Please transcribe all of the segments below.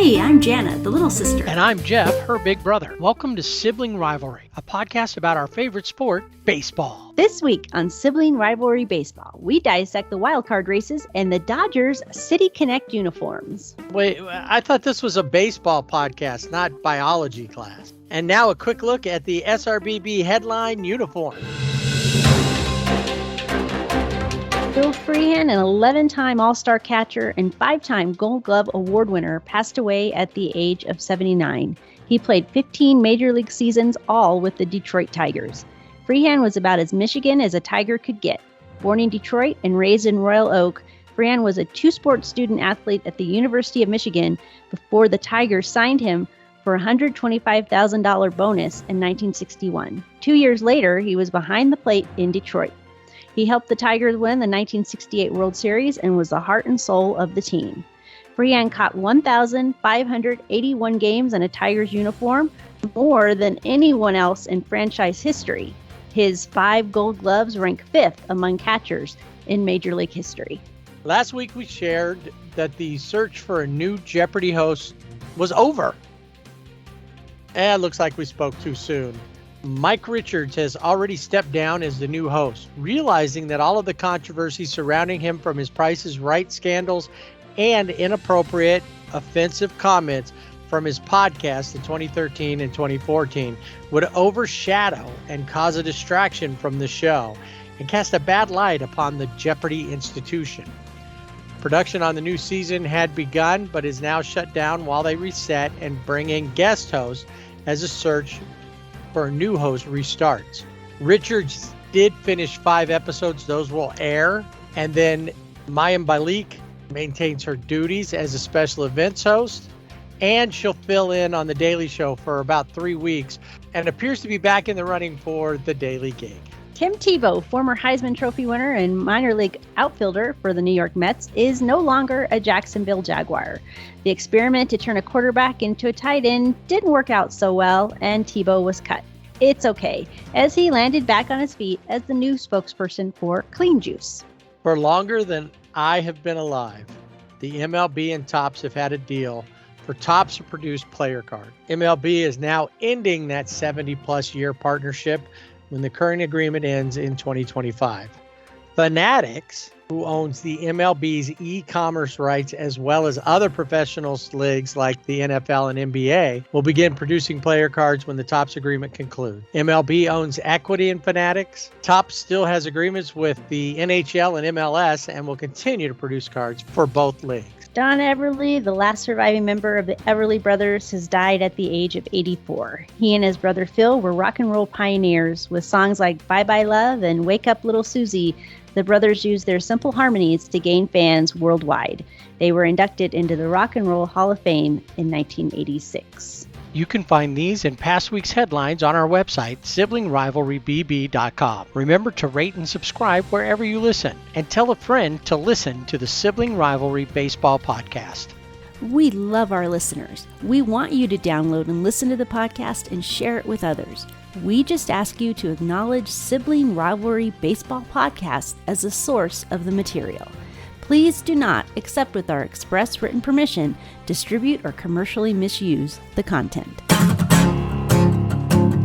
Hey, I'm Jana, the little sister. And I'm Jeff, her big brother. Welcome to Sibling Rivalry, a podcast about our favorite sport, baseball. This week on Sibling Rivalry Baseball, we dissect the wildcard races and the Dodgers City Connect uniforms. Wait, I thought this was a baseball podcast, not biology class. And now a quick look at the SRBB headline uniform. Bill Freehan, an 11-time All-Star catcher and 5-time Gold Glove Award winner, passed away at the age of 79. He played 15 Major League seasons, all with the Detroit Tigers. Freehan was about as Michigan as a Tiger could get. Born in Detroit and raised in Royal Oak, Freehan was a two-sport student athlete at the University of Michigan before the Tigers signed him for a $125,000 bonus in 1961. 2 years later, he was behind the plate in Detroit. He helped the Tigers win the 1968 World Series and was the heart and soul of the team. Freehan caught 1,581 games in a Tigers uniform, more than anyone else in franchise history. His 5 Gold Gloves rank 5th among catchers in Major League history. Last week we shared that the search for a new Jeopardy host was over. It looks like we spoke too soon. Mike Richards has already stepped down as the new host, realizing that all of the controversy surrounding him from his Price is Right scandals and inappropriate, offensive comments from his podcast in 2013 and 2014 would overshadow and cause a distraction from the show and cast a bad light upon the Jeopardy institution. Production on the new season had begun, but is now shut down while they reset and bring in guest hosts as a search for a new host restarts. Richards did finish 5 episodes. Those will air. And then Mayim Bialik maintains her duties as a special events host. And she'll fill in on The Daily Show for about 3 weeks and appears to be back in the running for the daily gig. Tim Tebow, former Heisman Trophy winner and minor league outfielder for the New York Mets, is no longer a Jacksonville Jaguar. The experiment to turn a quarterback into a tight end didn't work out so well, and Tebow was cut. It's okay, as he landed back on his feet as the new spokesperson for Clean Juice. For longer than I have been alive, the MLB and Topps have had a deal for Topps to produce player card. MLB is now ending that 70-plus year partnership when the current agreement ends in 2025. Fanatics, who owns the MLB's e-commerce rights as well as other professional leagues like the NFL and NBA, will begin producing player cards when the Topps agreement concludes. MLB owns equity in Fanatics. Topps still has agreements with the NHL and MLS and will continue to produce cards for both leagues. Don Everly, the last surviving member of the Everly Brothers, has died at the age of 84. He and his brother Phil were rock and roll pioneers with songs like Bye Bye Love and Wake Up Little Susie. The brothers used their simple harmonies to gain fans worldwide. They were inducted into the Rock and Roll Hall of Fame in 1986. You can find these and past week's headlines on our website, siblingrivalrybb.com. Remember to rate and subscribe wherever you listen, and tell a friend to listen to the Sibling Rivalry Baseball Podcast. We love our listeners. We want you to download and listen to the podcast and share it with others. We just ask you to acknowledge Sibling Rivalry Baseball Podcast as the source of the material. Please do not, except with our express written permission, distribute or commercially misuse the content.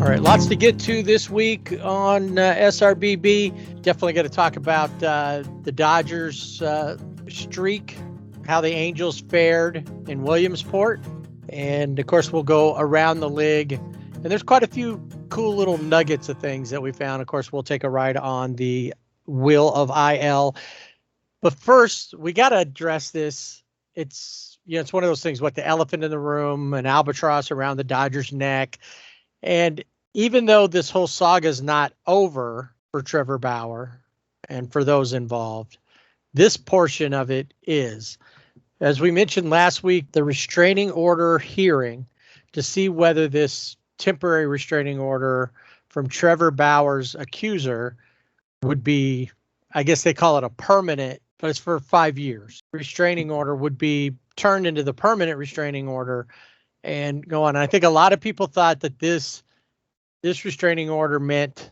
All right, lots to get to this week on SRBB. Definitely got to talk about the Dodgers streak, how the Angels fared in Williamsport. And, of course, we'll go around the league. And there's quite a few cool little nuggets of things that we found. Of course, we'll take a ride on the Wheel of IL. But first, we got to address this. It's one of those things, the elephant in the room, an albatross around the Dodgers' neck. And even though this whole saga is not over for Trevor Bauer and for those involved, this portion of it is. As we mentioned last week, the restraining order hearing to see whether this temporary restraining order from Trevor Bauer's accuser would be, I guess they call it a permanent, but it's for 5 years. Restraining order would be turned into the permanent restraining order and go on. And I think a lot of people thought that this restraining order meant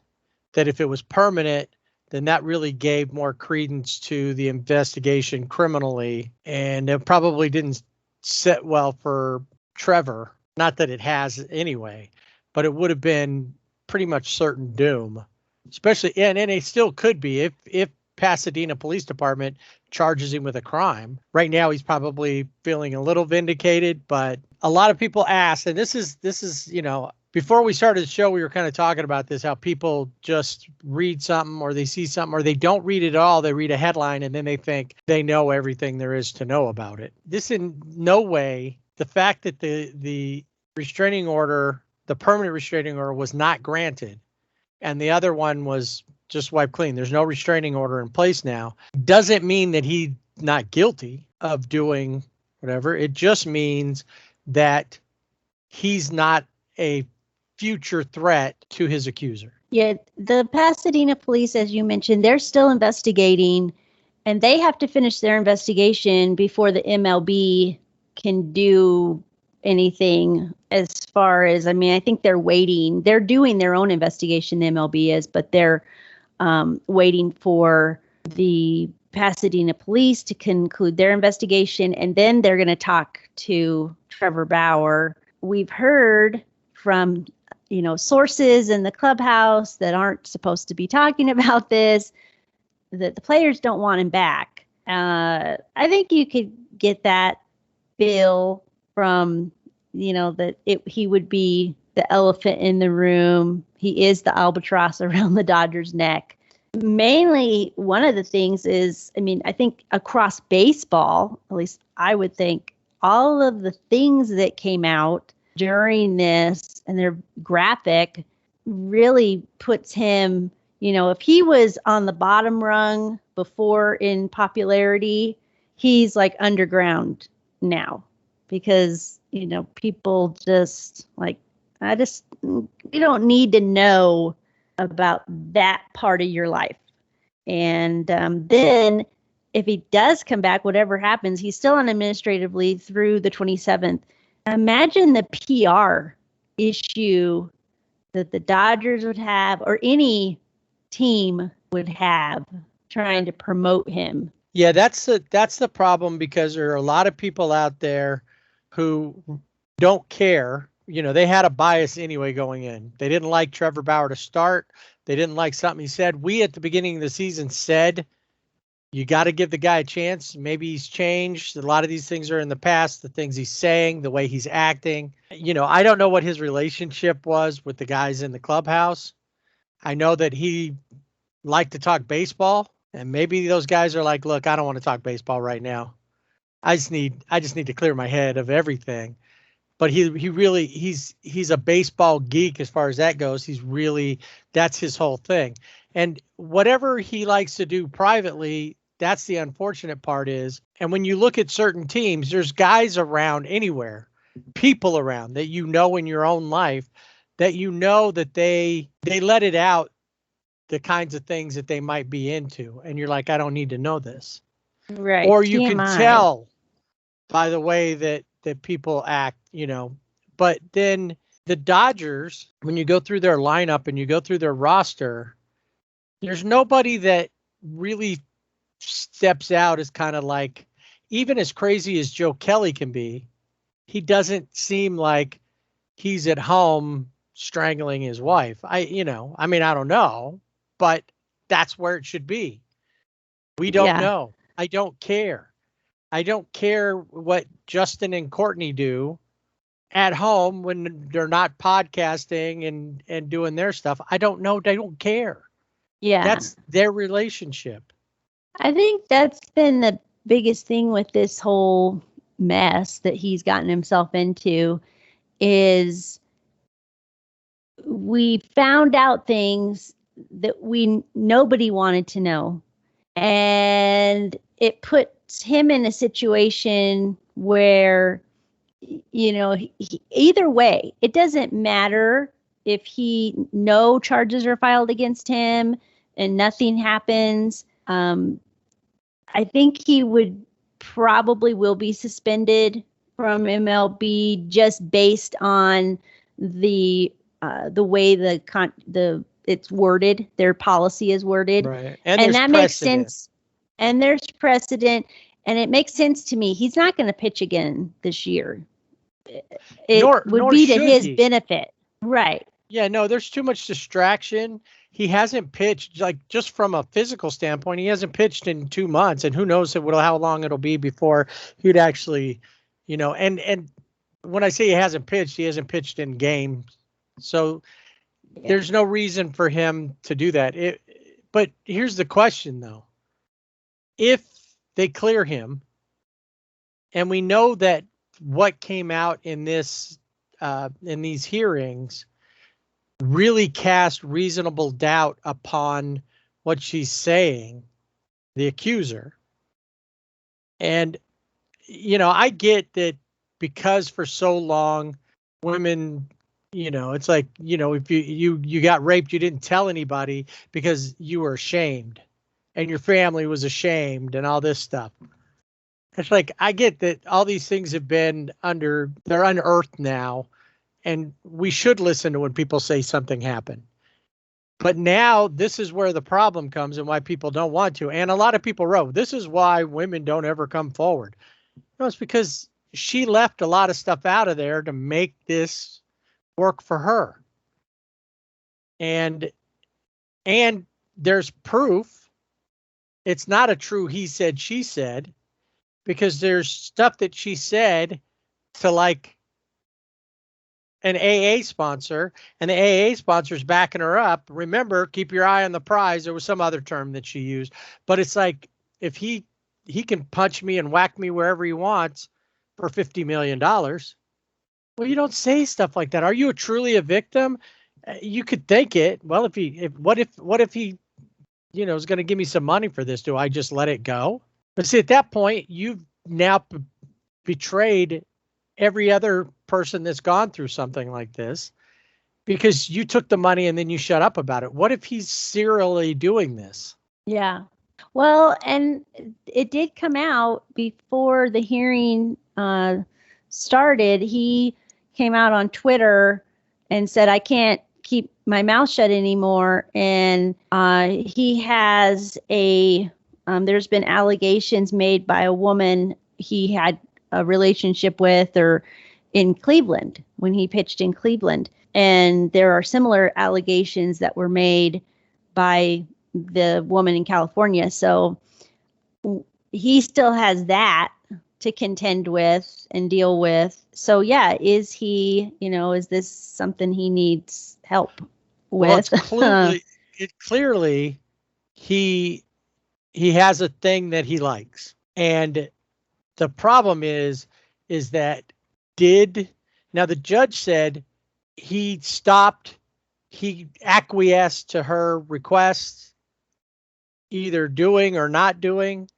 that if it was permanent, then that really gave more credence to the investigation criminally. And it probably didn't set well for Trevor. Not that it has anyway, but it would have been pretty much certain doom, especially, and it still could be if Pasadena Police Department charges him with a crime. Right now, he's probably feeling a little vindicated, but a lot of people ask, and this is, before we started the show, we were kind of talking about this, how people just read something or they see something or they don't read it at all. They read a headline and then they think they know everything there is to know about it. This in no way, the fact that the restraining order, the permanent restraining order was not granted and the other one was just wiped clean. There's no restraining order in place now. Doesn't mean that he's not guilty of doing whatever. It just means that he's not a future threat to his accuser. Yeah, the Pasadena police, as you mentioned, they're still investigating, and they have to finish their investigation before the MLB can do anything as far as, I think they're waiting. They're doing their own investigation, the MLB is, but they're waiting for the Pasadena police to conclude their investigation, and then they're going to talk to Trevor Bauer. We've heard from sources in the clubhouse that aren't supposed to be talking about this, that the players don't want him back. I think you could get that feel from, that he would be the elephant in the room. He is the albatross around the Dodgers' neck. Mainly, one of the things is, I think across baseball, at least I would think, all of the things that came out during this, and they're graphic, really puts him, if he was on the bottom rung before in popularity, he's like underground now because, people just like, you don't need to know about that part of your life. And then if he does come back, whatever happens, he's still on administrative leave through the 27th. Imagine the PR issue that the Dodgers would have, or any team would have, trying to promote him. Yeah, that's the problem, because there are a lot of people out there who don't care. They had a bias anyway going in. They didn't like Trevor Bauer to start. They didn't like something he said. We, at the beginning of the season, said, you got to give the guy a chance. Maybe he's changed. A lot of these things are in the past, the things he's saying, the way he's acting. I don't know what his relationship was with the guys in the clubhouse. I know that he liked to talk baseball, and maybe those guys are like, look, I don't want to talk baseball right now. I just need to clear my head of everything. But he's a baseball geek as far as that goes. That's his whole thing. And whatever he likes to do privately, that's the unfortunate part is. And when you look at certain teams, there's guys around anywhere, people around that in your own life, that that they let it out, the kinds of things that they might be into. And you're like, I don't need to know this. Right. Or you TMI. can tell by the way that people act, But then the Dodgers, when you go through their lineup and you go through their roster, there's nobody that really steps out as kind of like, even as crazy as Joe Kelly can be, he doesn't seem like he's at home strangling his wife. I don't know, but that's where it should be. We don't know. I don't care. I don't care what Justin and Courtney do at home when they're not podcasting and doing their stuff. I don't know. They don't care. Yeah. That's their relationship. I think that's been the biggest thing with this whole mess that he's gotten himself into, is we found out things that nobody wanted to know. And it puts him in a situation where, either way, it doesn't matter if no charges are filed against him and nothing happens. I think he probably will be suspended from MLB just based on the way it's worded, their policy is worded. Right. And that makes sense. And there's precedent. And it makes sense to me. He's not going to pitch again this year. It would nor be to should his he. benefit. Right. Yeah, no, there's too much distraction. He hasn't pitched, like, just from a physical standpoint, he hasn't pitched in 2 months, and who knows how long it'll be before he'd actually, and when I say he hasn't pitched in games. So there's no reason for him to do that. But here's the question, though. If they clear him, and we know that what came out in these hearings really cast reasonable doubt upon what she's saying, the accuser. And, I get that because for so long women, it's like, if you got raped, you didn't tell anybody because you were ashamed and your family was ashamed and all this stuff. It's like, I get that all these things have been they're unearthed now, and we should listen to when people say something happened. But now this is where the problem comes and why people don't want to. And a lot of people wrote, this is why women don't ever come forward. No, it's because she left a lot of stuff out of there to make this work for her. And there's proof. It's not a true he said, she said, because there's stuff that she said to, like, an AA sponsor, and the AA sponsor's backing her up. Remember, keep your eye on the prize. There was some other term that she used, but it's like, if he can punch me and whack me wherever he wants for $50 million. Well, you don't say stuff like that. Are you truly a victim? You could think it. Well, what if he, is going to give me some money for this? Do I just let it go? But see, at that point, you've now betrayed every other person that's gone through something like this, because you took the money and then you shut up about it. What if he's serially doing this? Yeah. Well, and it did come out before the hearing started. He came out on Twitter and said, I can't keep my mouth shut anymore. And he has there's been allegations made by a woman he had a relationship with, or in Cleveland, when he pitched in Cleveland. And there are similar allegations that were made by the woman in California. So he still has that to contend with and deal with. So yeah, is he, is this something he needs help with? Well, clearly he has a thing that he likes. And the problem is that now the judge said he acquiesced to her requests, either doing or not doing.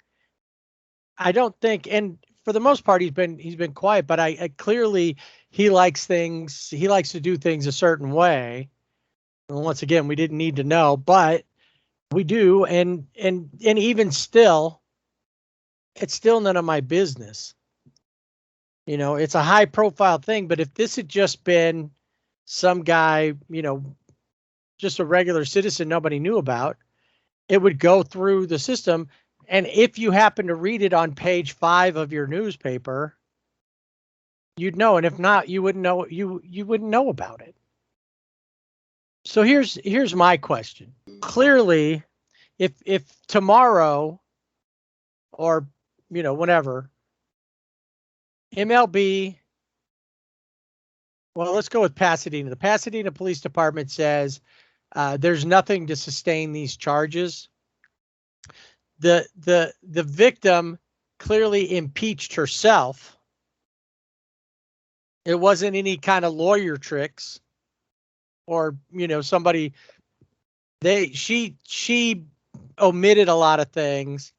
I don't think, and for the most part, he's been quiet, but I clearly he likes things. He likes to do things a certain way. And once again, we didn't need to know, but we do. And even still, it's still none of my business. It's a high profile thing, but if this had just been some guy, just a regular citizen nobody knew about, it would go through the system. And if you happen to read it on page 5 of your newspaper, you'd know. And if not, you wouldn't know. You wouldn't know about it. So here's my question. Clearly, if tomorrow, or whenever, MLB, well, let's go with Pasadena. The Pasadena Police Department says there's nothing to sustain these charges. The victim clearly impeached herself. It wasn't any kind of lawyer tricks, or somebody. She omitted a lot of things,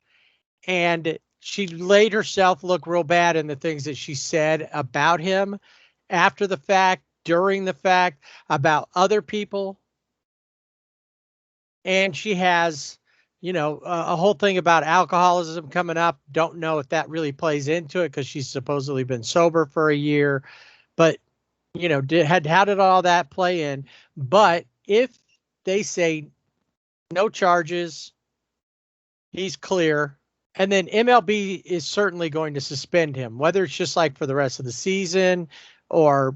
and she made herself look real bad in the things that she said about him after the fact, during the fact, about other people. And she has, a whole thing about alcoholism coming up. Don't know if that really plays into it, because she's supposedly been sober for a year. But, how did all that play in? But if they say no charges, he's clear, And then MLB is certainly going to suspend him, whether it's just like for the rest of the season or,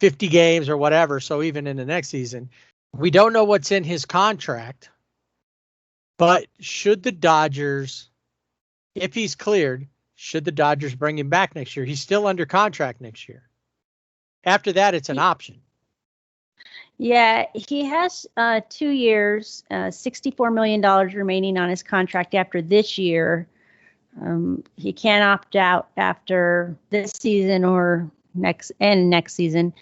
50 games or whatever. So even in the next season, we don't know what's in his contract. But should the Dodgers, if he's cleared, should the Dodgers bring him back next year? He's still under contract next year. After that, it's an option. Yeah, he has 2 years, $64 million remaining on his contract after this year. He can't opt out after this season or next season.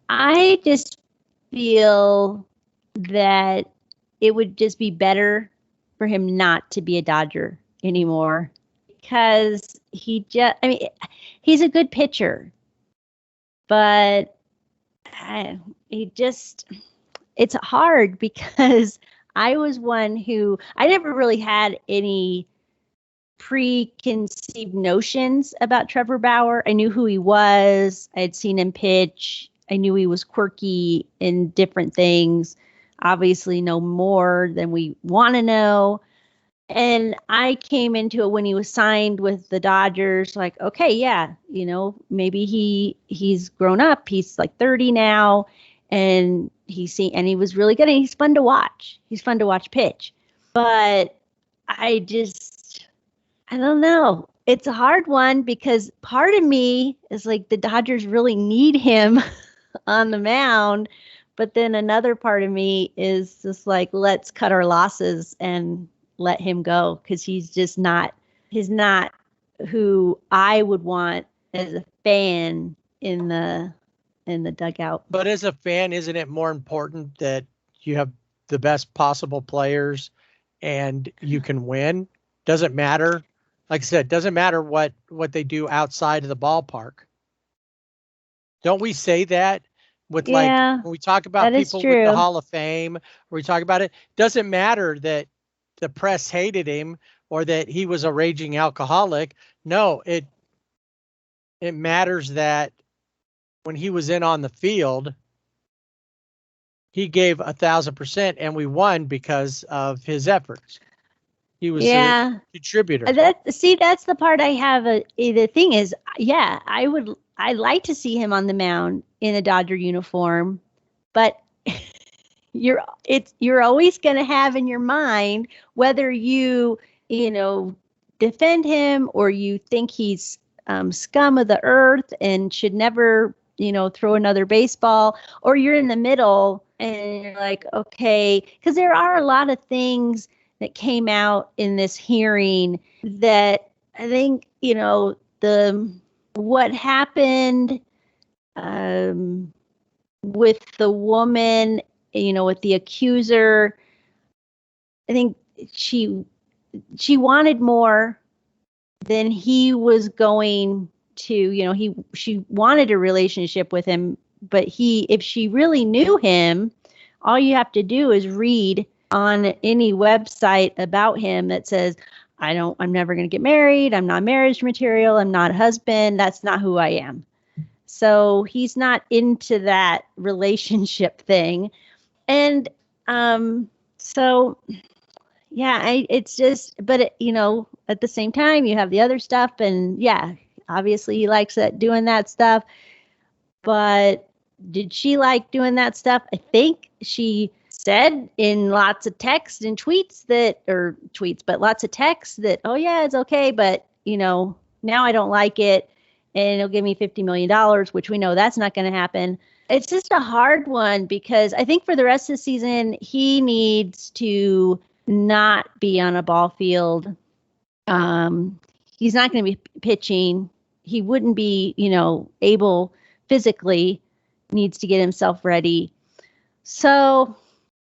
I just feel that it would just be better for him not to be a Dodger anymore, because he's a good pitcher, but it's hard because I was one who, I never really had any preconceived notions about Trevor Bauer. I knew who he was. I had seen him pitch. I knew he was quirky in different things. Obviously know more than we want to know. And I came into it when he was signed with the Dodgers, like, okay, yeah, maybe he's grown up. He's like 30 now, and he was really good, and he's fun to watch. He's fun to watch pitch. But I don't know. It's a hard one because part of me is like, the Dodgers really need him on the mound. But then another part of me is just like, let's cut our losses and let him go, because he's not who I would want as a fan in the dugout. But as a fan, isn't it more important that you have the best possible players and you can win? Doesn't matter. Like I said, doesn't matter what they do outside of the ballpark. Don't we say that with when we talk about people with the Hall of Fame, or we talk about it, doesn't matter that the press hated him or that he was a raging alcoholic. No, it matters that when he was in on the field, he gave 1,000%, and we won because of his efforts. He was a contributor. That's the part I have. The thing is, I'd like to see him on the mound in a Dodger uniform, but you're always going to have in your mind whether you defend him or you think he's scum of the earth and should never throw another baseball, or you're in the middle and you're like, okay, because there are a lot of things that came out in this hearing that I think, what happened with the woman, with the accuser, I think she wanted more than he was going to, she wanted a relationship with him, but if she really knew him, all you have to do is read on any website about him that says, I'm never going to get married. I'm not marriage material. I'm not a husband. That's not who I am. So he's not into that relationship thing. And so, yeah, it's just, but at the same time, you have the other stuff, and obviously he likes doing that stuff. But did she like doing that stuff? I think she said in lots of texts and lots of texts that, oh yeah, it's okay, but now I don't like it, and it'll give me $50 million, which we know that's not going to happen. It's just a hard one, because I think for the rest of the season, he needs to not be on a ball field. He's not going to be pitching. He wouldn't be, able physically, needs to get himself ready. So,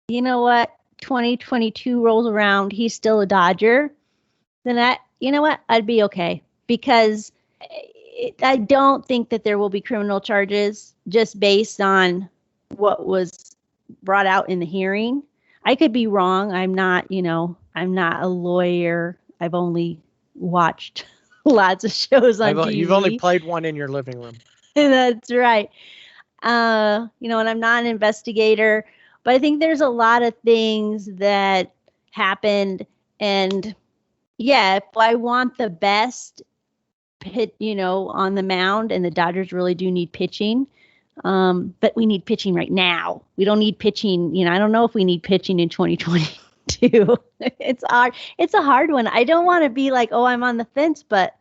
you know what? 2022 rolls around. He's still a Dodger. Then I'd be okay, because I don't think that there will be criminal charges just based on what was brought out in the hearing. I could be wrong. I'm not a lawyer. I've only watched lots of shows on TV. You've only played one in your living room. That's right. And I'm not an investigator, but I think there's a lot of things that happened, and Yeah, if I want the best hit, on the mound, and the Dodgers really do need pitching. But we need pitching right now. We don't need pitching. I don't know if we need pitching in 2022. It's hard. It's a hard one. I don't want to be like, oh, I'm on the fence, but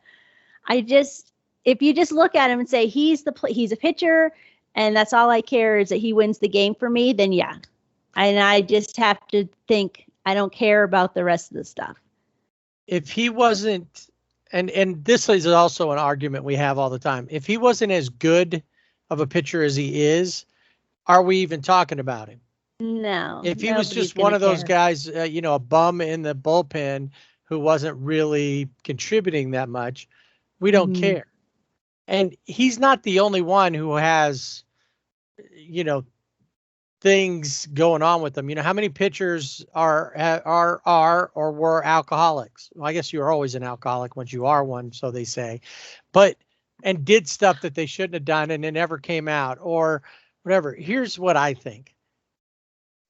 if you just look at him and say he's a pitcher, and that's all I care is that he wins the game for me, then yeah. And I just have to think I don't care about the rest of the stuff. If he wasn't, and this is also an argument we have all the time. If he wasn't as good of a pitcher as he is, are we even talking about him? No. If he was just one of those guys, a bum in the bullpen who wasn't really contributing that much, we don't care. And he's not the only one who has, things going on with them. How many pitchers are or were alcoholics? Well, I guess you're always an alcoholic once you are one, so they say, and did stuff that they shouldn't have done and it never came out or whatever. Here's what I think.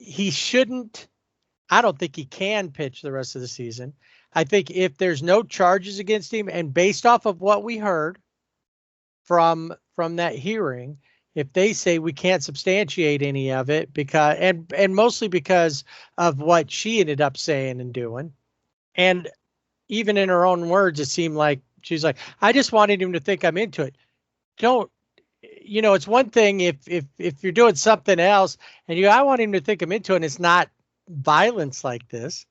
I don't think he can pitch the rest of the season. I think if there's no charges against him, and based off of what we heard from that hearing, if they say we can't substantiate any of it because and mostly because of what she ended up saying and doing, and even in her own words, it seemed like she's like, I just wanted him to think I'm into it. It's one thing if you're doing something else and I want him to think I'm into it and it's not violence like this,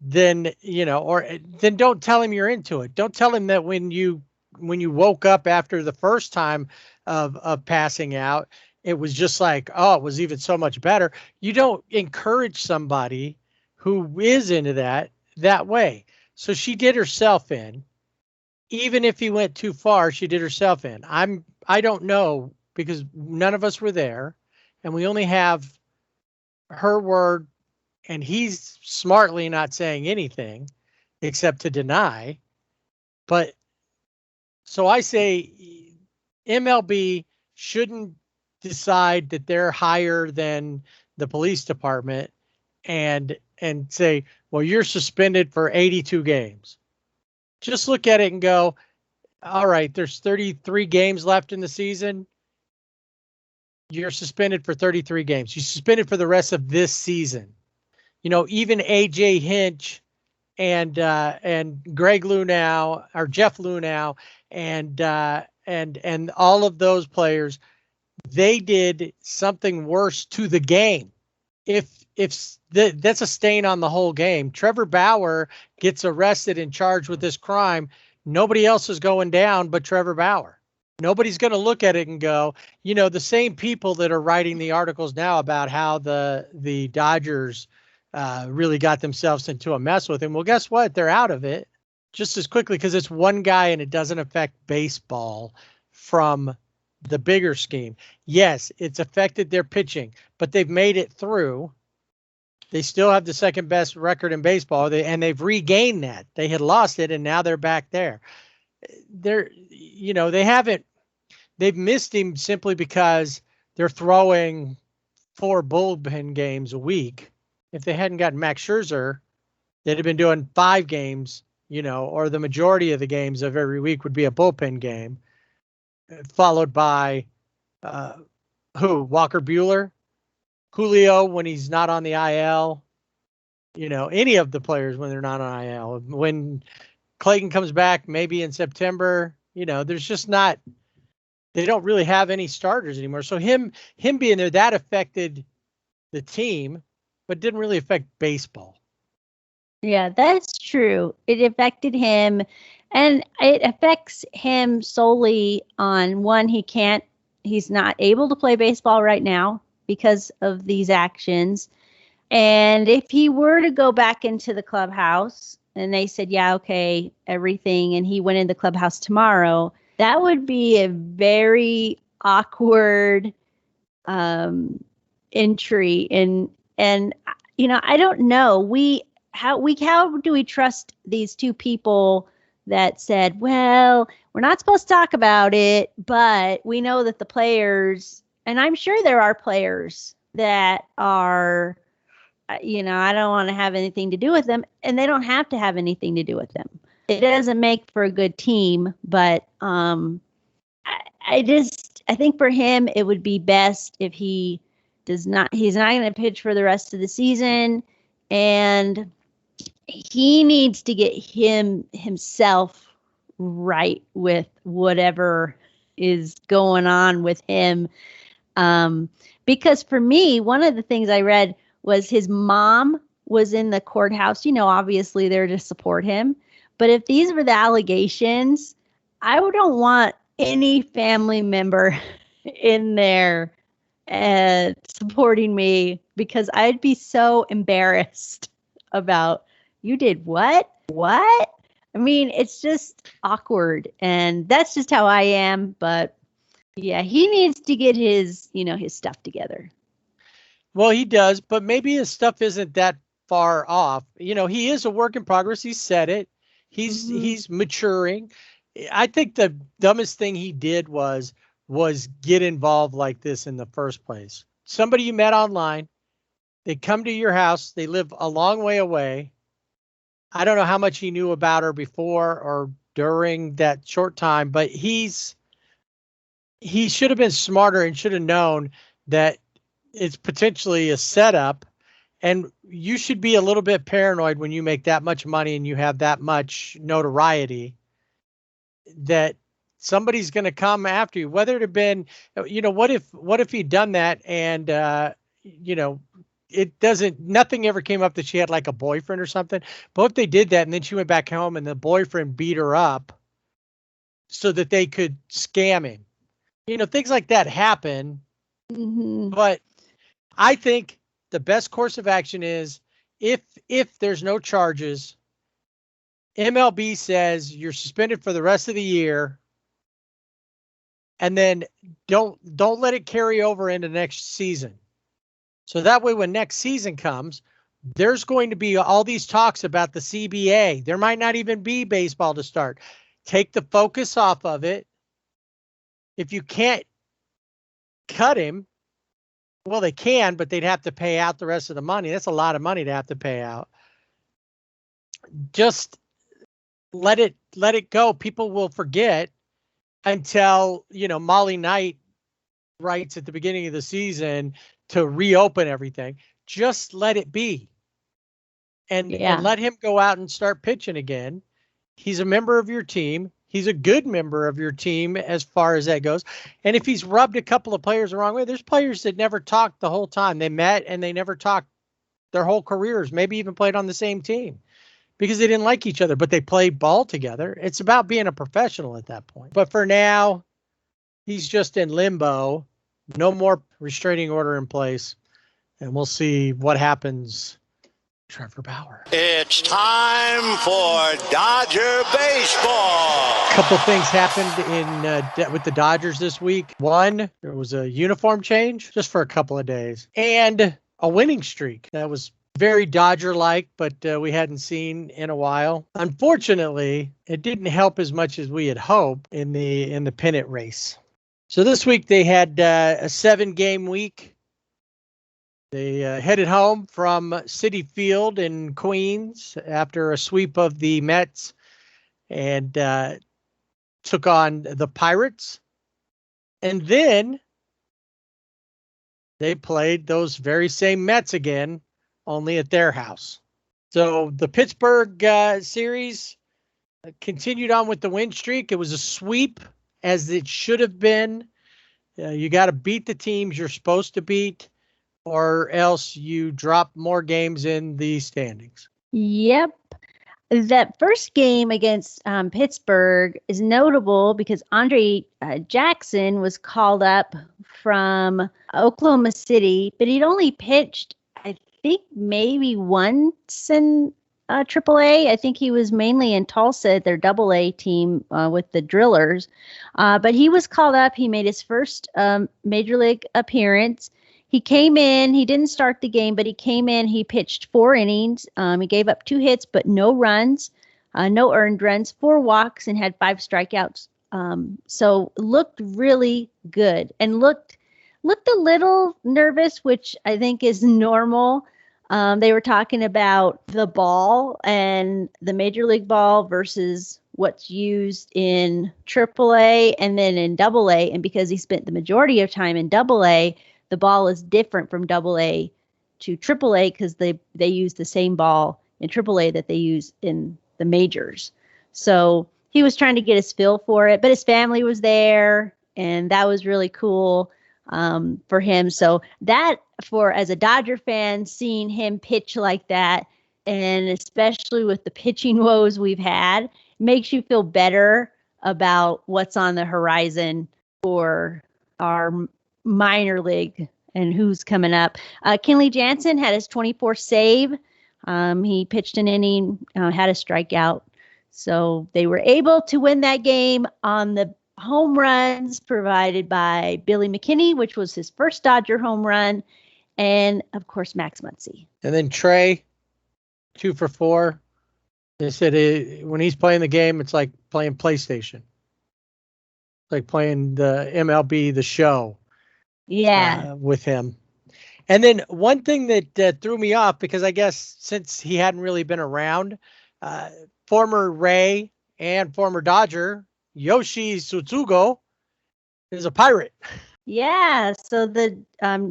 then, then don't tell him you're into it. Don't tell him that when you woke up after the first time of passing out, it was just like, oh, it was even so much better. You don't encourage somebody who is into that way. So she did herself in. Even if he went too far, she did herself in. I don't know because none of us were there and we only have her word, and he's smartly not saying anything except to deny. But so I say MLB shouldn't decide that they're higher than the police department and say, well, you're suspended for 82 games. Just look at it and go, all right, there's 33 games left in the season. You're suspended for 33 games. You're suspended for the rest of this season. Even AJ Hinch and Greg Lunau or Jeff Lunau and all of those players, they did something worse to the game. If that's a stain on the whole game. Trevor Bauer gets arrested and charged with this crime. Nobody else is going down but Trevor Bauer. Nobody's going to look at it and go, the same people that are writing the articles now about how the Dodgers really got themselves into a mess with him. Well, guess what? They're out of it just as quickly because it's one guy and it doesn't affect baseball from the bigger scheme. Yes, it's affected their pitching, but they've made it through. They still have the second best record in baseball, and they've regained that. They had lost it, and now they're back there. They've missed him simply because they're throwing 4 bullpen games a week. If they hadn't gotten Max Scherzer, they'd have been doing 5 games, or the majority of the games of every week would be a bullpen game, followed by Walker Buehler, Julio when he's not on the IL, any of the players when they're not on IL. When Clayton comes back, maybe in September, there's just not, they don't really have any starters anymore. So him being there, that affected the team, but didn't really affect baseball. Yeah, that's true. It affected him, and it affects him solely on one, he's not able to play baseball right now because of these actions. And if he were to go back into the clubhouse and they said, yeah, okay, everything, and he went in the clubhouse tomorrow, that would be a very awkward entry. And I don't know. How do we trust these two people that said, well, we're not supposed to talk about it, but we know that the players, and I'm sure there are players that are I don't want to have anything to do with them, and they don't have to have anything to do with them. It doesn't make for a good team, but I think for him it would be best if he's not going to pitch for the rest of the season, and he needs to get himself right with whatever is going on with him. Because for me, one of the things I read was his mom was in the courthouse. Obviously there to support him. But if these were the allegations, I don't want any family member in there supporting me, because I'd be so embarrassed about, you did what? What? I mean, it's just awkward, and that's just how I am. But yeah, he needs to get his stuff together. Well, he does, but maybe his stuff isn't that far off. He is a work in progress. He said it. He's maturing. I think the dumbest thing he did was get involved like this in the first place. Somebody you met online, they come to your house, they live a long way away. I don't know how much he knew about her before or during that short time, but he should have been smarter and should have known that it's potentially a setup, and you should be a little bit paranoid when you make that much money and you have that much notoriety that somebody's going to come after you. Whether it had been, what if he'd done that and, nothing ever came up that she had like a boyfriend or something. But if they did that and then she went back home and the boyfriend beat her up so that they could scam him, things like that happen. Mm-hmm. But I think the best course of action is if there's no charges, MLB says you're suspended for the rest of the year, and then don't let it carry over into next season. So that way, when next season comes, there's going to be all these talks about the CBA. There might not even be baseball to start. Take the focus off of it. If you can't cut him, well, they can, but they'd have to pay out the rest of the money. That's a lot of money to have to pay out. Just let it go. People will forget until, Molly Knight writes at the beginning of the season to reopen everything. Just let it be. And let him go out and start pitching again. He's a member of your team. He's a good member of your team as far as that goes. And if he's rubbed a couple of players the wrong way, there's players that never talked the whole time. They met and they never talked their whole careers, maybe even played on the same team because they didn't like each other, but they played ball together. It's about being a professional at that point. But for now, he's just in limbo. No more restraining order in place. And we'll see what happens. Trevor Bauer. It's time for Dodger baseball. A couple things happened with the Dodgers this week. One, there was a uniform change just for a couple of days, and a winning streak that was very Dodger-like, but we hadn't seen in a while. Unfortunately, it didn't help as much as we had hoped in the pennant race. So this week they had a 7-game week. They headed home from Citi Field in Queens after a sweep of the Mets and took on the Pirates. And then they played those very same Mets again, only at their house. So the Pittsburgh series continued on with the win streak. It was a sweep, as it should have been. You got to beat the teams you're supposed to beat, or else you drop more games in the standings. Yep. That first game against Pittsburgh is notable because Andre Jackson was called up from Oklahoma City, but he'd only pitched, I think, maybe once in AAA. I think he was mainly in Tulsa, their AA team with the Drillers. But he was called up. He made his first major league appearance. He came in, he didn't start the game, but he came in, he pitched 4 innings. He gave up 2 hits, but no runs, no earned runs, 4 walks, and had 5 strikeouts. So looked really good and looked a little nervous, which I think is normal. They were talking about the ball and the major league ball versus what's used in AAA and then in AA. And because he spent the majority of time in AA, the ball is different from AA to AAA because they use the same ball in AAA that they use in the majors. So he was trying to get his feel for it, but his family was there, and that was really cool for him. So that, for as a Dodger fan, seeing him pitch like that, and especially with the pitching woes we've had, makes you feel better about what's on the horizon for our minor league and who's coming up. Kenley Jansen had his 24th save. He pitched an inning, had a strikeout. So they were able to win that game on the home runs provided by Billy McKinney, which was his first Dodger home run, and, of course, Max Muncy. And then Trey, 2 for 4. They said when he's playing the game, it's like playing PlayStation. Like playing the MLB The Show. Yeah. With him. And then one thing that threw me off, because I guess since he hadn't really been around, former Ray and former Dodger, Yoshi Tsutsugo, is a Pirate. Yeah, so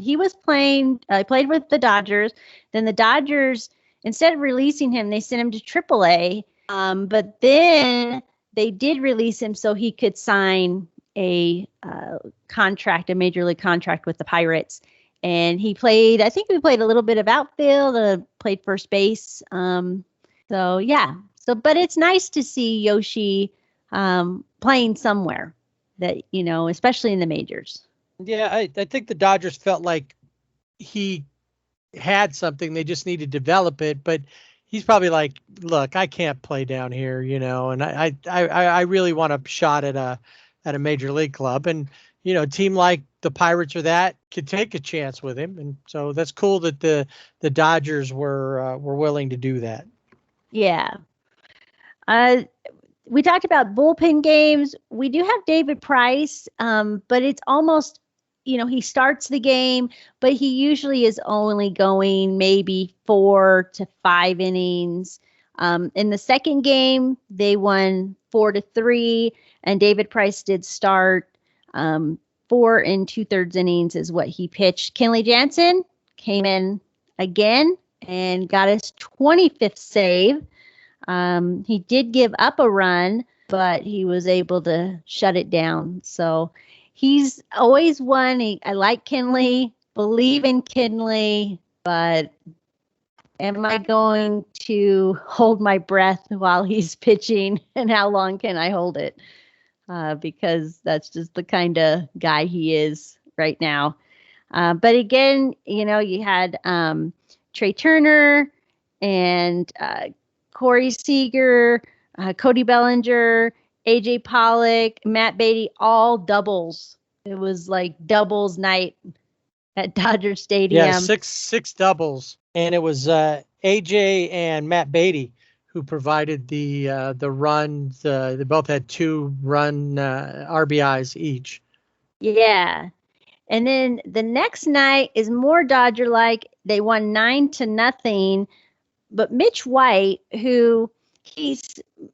he was played with the Dodgers. Then the Dodgers, instead of releasing him, they sent him to AAA. But then they did release him so he could sign a contract, a major league contract with the Pirates. And he played a little bit of outfield, played first base. So yeah. But it's nice to see Yoshi playing somewhere that, especially in the majors. Yeah, I think the Dodgers felt like he had something. They just need to develop it. But he's probably like, look, I can't play down here, and I really want a shot at a major league club. And, a team like the Pirates or that could take a chance with him. And so that's cool that the Dodgers were willing to do that. Yeah. We talked about bullpen games. We do have David Price, but it's almost, he starts the game, but he usually is only going maybe 4 to 5 innings. In the second game, they won 4-3, and David Price did start 4 2/3 innings is what he pitched. Kenley Jansen came in again and got his 25th save. He did give up a run, but he was able to shut it down. So he's always one. I like Kenley, believe in Kenley, but am I going to hold my breath while he's pitching, and how long can I hold it? Because that's just the kind of guy he is right now. But again, you had Trey Turner and Corey Seager, Cody Bellinger, AJ Pollock, Matt Beatty, all doubles. It was like doubles night at Dodger Stadium. Yeah, six doubles. And it was AJ and Matt Beatty who provided the runs. They both had 2 run RBIs each. Yeah. And then the next night is more Dodger-like. They won 9-0. But Mitch White, who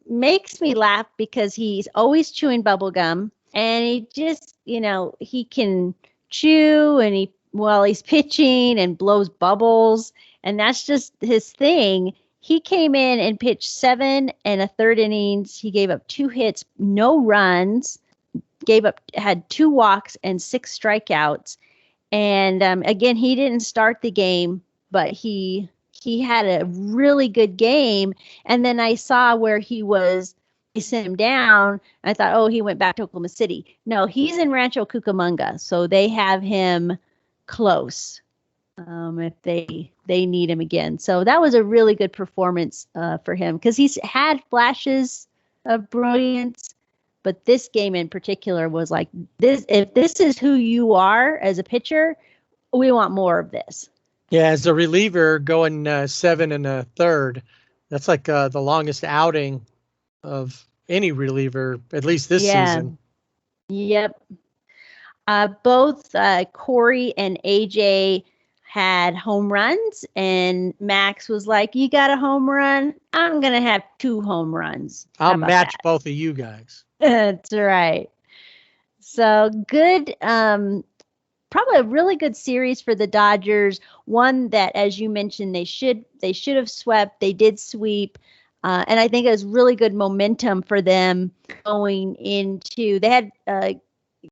makes me laugh because he's always chewing bubble gum, and he just, he can chew, and while he's pitching and blows bubbles, and that's just his thing. He came in and pitched 7 1/3 innings. He gave up 2 hits, no runs, had 2 walks and 6 strikeouts. And again, he didn't start the game, but he had a really good game. And then I saw where he sent him down. I thought, oh, he went back to Oklahoma City. No, he's in Rancho Cucamonga. So they have him close if they need him again. So that was a really good performance for him, because he's had flashes of brilliance. But this game in particular was like, this. If this is who you are as a pitcher, we want more of this. Yeah, as a reliever going 7 1/3, that's like the longest outing of any reliever, at least this season. Yep. Both Corey and AJ had home runs, and Max was like, "You got a home run? I'm gonna have 2 home runs. How I'll about match that?" both of you guys. That's right. So good. Probably a really good series for the Dodgers. One that, as you mentioned, they should have swept. They did sweep, and I think it was really good momentum for them going into. They had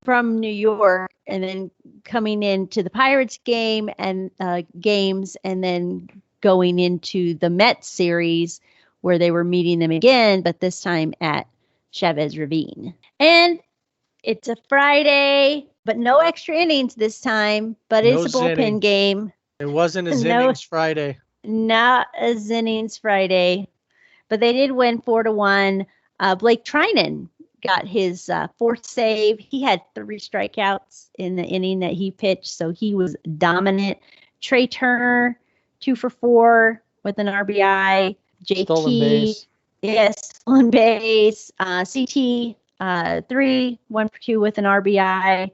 from New York, and then coming into the Pirates game and games, and then going into the Mets series where they were meeting them again, but this time at Chavez Ravine. And it's a Friday, but no extra innings this time. But No it's a bullpen innings. game. It wasn't a No, innings Friday. not a innings Friday. But they did win 4-1. Blake Trinan got his 4th save. He had 3 strikeouts in the inning that he pitched, so he was dominant. Trey Turner, 2 for 4 with an RBI. Stolen JT, base. yes, stolen base. CT, 3, 1 for 2 with an RBI.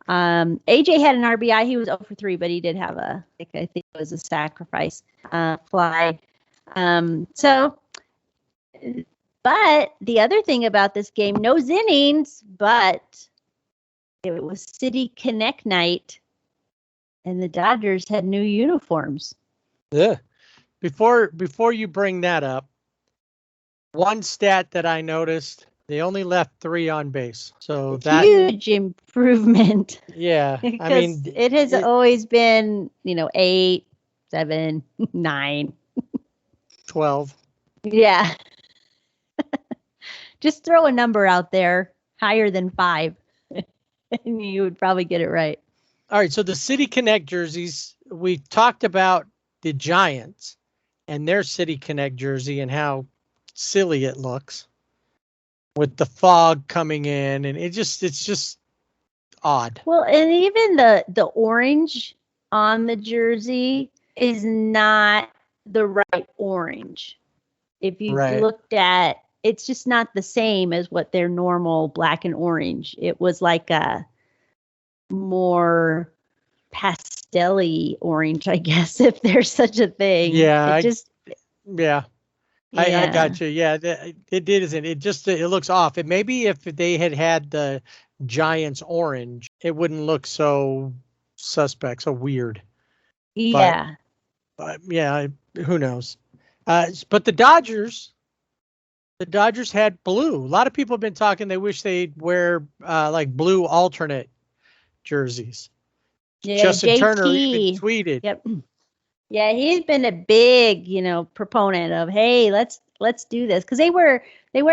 AJ had an RBI. He was 0 for 3, but he did have I think it was a sacrifice fly. But the other thing about this game, no innings, but it was City Connect night, and the Dodgers had new uniforms. Yeah. Before you bring that up, one stat that I noticed, they only left 3 on base. So that huge improvement. Yeah. I mean, it has always been, 8, 7, 9. 12. Yeah. Just throw a number out there higher than 5, and you would probably get it right. All right. So the City Connect jerseys, we talked about the Giants and their City Connect jersey and how silly it looks with the fog coming in, and it's just odd. Well, and even the orange on the jersey is not the right orange. If you looked at, it's just not the same as what their normal black and orange. It was like a more pastel-y orange, I guess, if there's such a thing. Yeah. I got you. Yeah, it isn't. It looks off. It maybe if they had the Giants orange, it wouldn't look so suspect, so weird. Yeah. But yeah, who knows? But the Dodgers had blue. A lot of people have been talking. They wish they'd wear like blue alternate jerseys. Yeah, Justin JT. Turner even tweeted. Yep. Yeah, he's been a big, proponent of, hey, let's do this, because they wear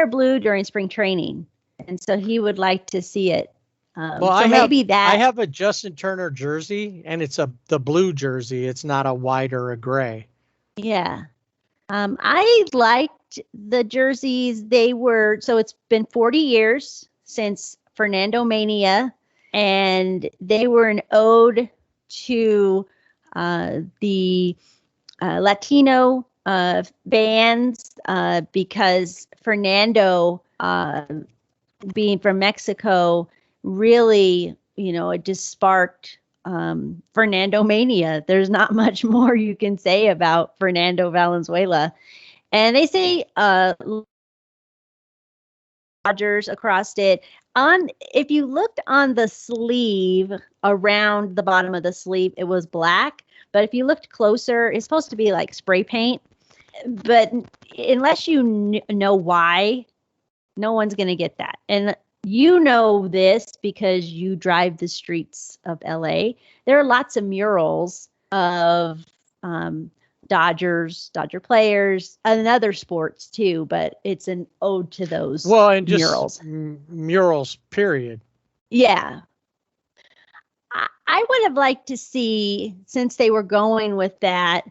blue during spring training, and so he would like to see it. I have a Justin Turner jersey, and it's the blue jersey. It's not a white or a gray. Yeah, I liked the jerseys. So it's been 40 years since Fernando Mania, and they were an ode to the Latino bands, because Fernando, being from Mexico, really, it just sparked Fernando Mania. There's not much more you can say about Fernando Valenzuela. And they say Dodgers across it. If you looked on the sleeve, around the bottom of the sleeve, it was black. But if you looked closer, it's supposed to be like spray paint. But unless you know why, no one's going to get that. And you know this because you drive the streets of LA. There are lots of murals of Dodger players, and other sports too, but it's an ode to those murals. Murals, period. Yeah. I would have liked to see, since they were going with that,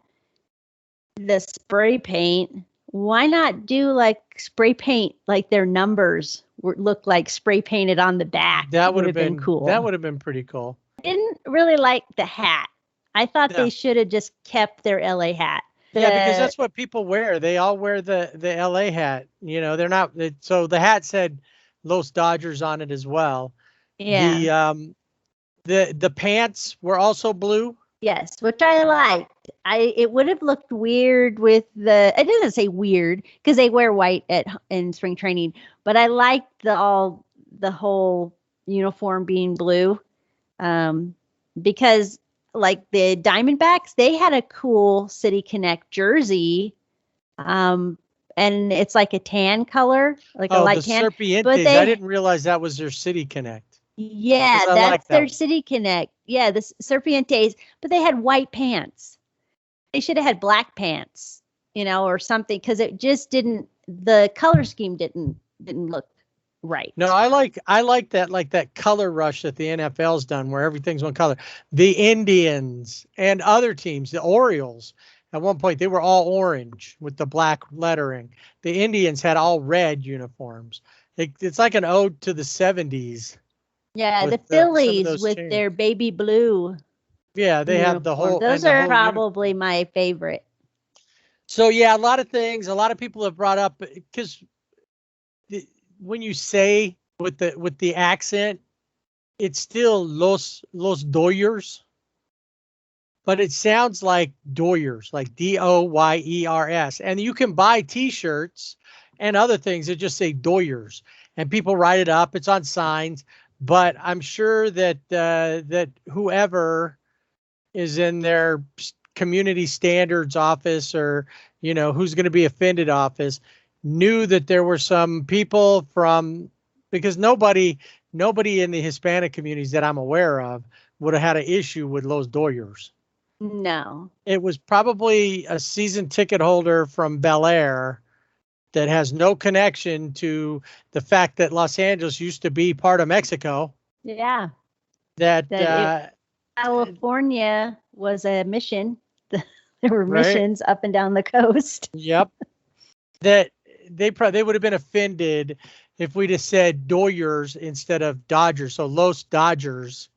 the spray paint, why not do like spray paint, like their numbers look like spray painted on the back? That would have been cool. That would have been pretty cool. I didn't really like the hat. I thought they should have just kept their LA hat. Because that's what people wear. They all wear the LA hat. They're not. So the hat said Los Dodgers on it as well. Yeah. The pants were also blue. Yes, which I liked. It would have looked weird with it doesn't say weird because they wear white in spring training, but I liked the whole uniform being blue. Because like the Diamondbacks, they had a cool City Connect jersey. And it's like a tan color, like a light the tan. Serpientes. But I didn't realize that was their City Connect. Yeah, I like that's their that. City Connect. Yeah, the Serpientes, but they had white pants. They should have had black pants, or something, because it just the color scheme didn't look right. No, I like that color rush that the NFL's done where everything's one color. The Indians and other teams, the Orioles, at one point they were all orange with the black lettering. The Indians had all red uniforms. It's like an ode to the 70s. Yeah, the Phillies with teams. their baby blue. Yeah, they have the whole. Those are probably my favorite. So yeah, a lot of things. A lot of people have brought up because when you say with the accent, it's still los Doyers, but it sounds like Doyers, like Doyers. And you can buy T-shirts and other things that just say Doyers, and people write it up. It's on signs. But I'm sure that that whoever is in their community standards office or, who's going to be offended office knew that there were some people because nobody in the Hispanic communities that I'm aware of would have had an issue with Los Doyers. No. It was probably a season ticket holder from Bel Air that has no connection to the fact that Los Angeles used to be part of Mexico. Yeah. California was a mission. There were missions up and down the coast. Yep. That they would have been offended if we'd have said Doyers instead of Dodgers. So Los Dodgers.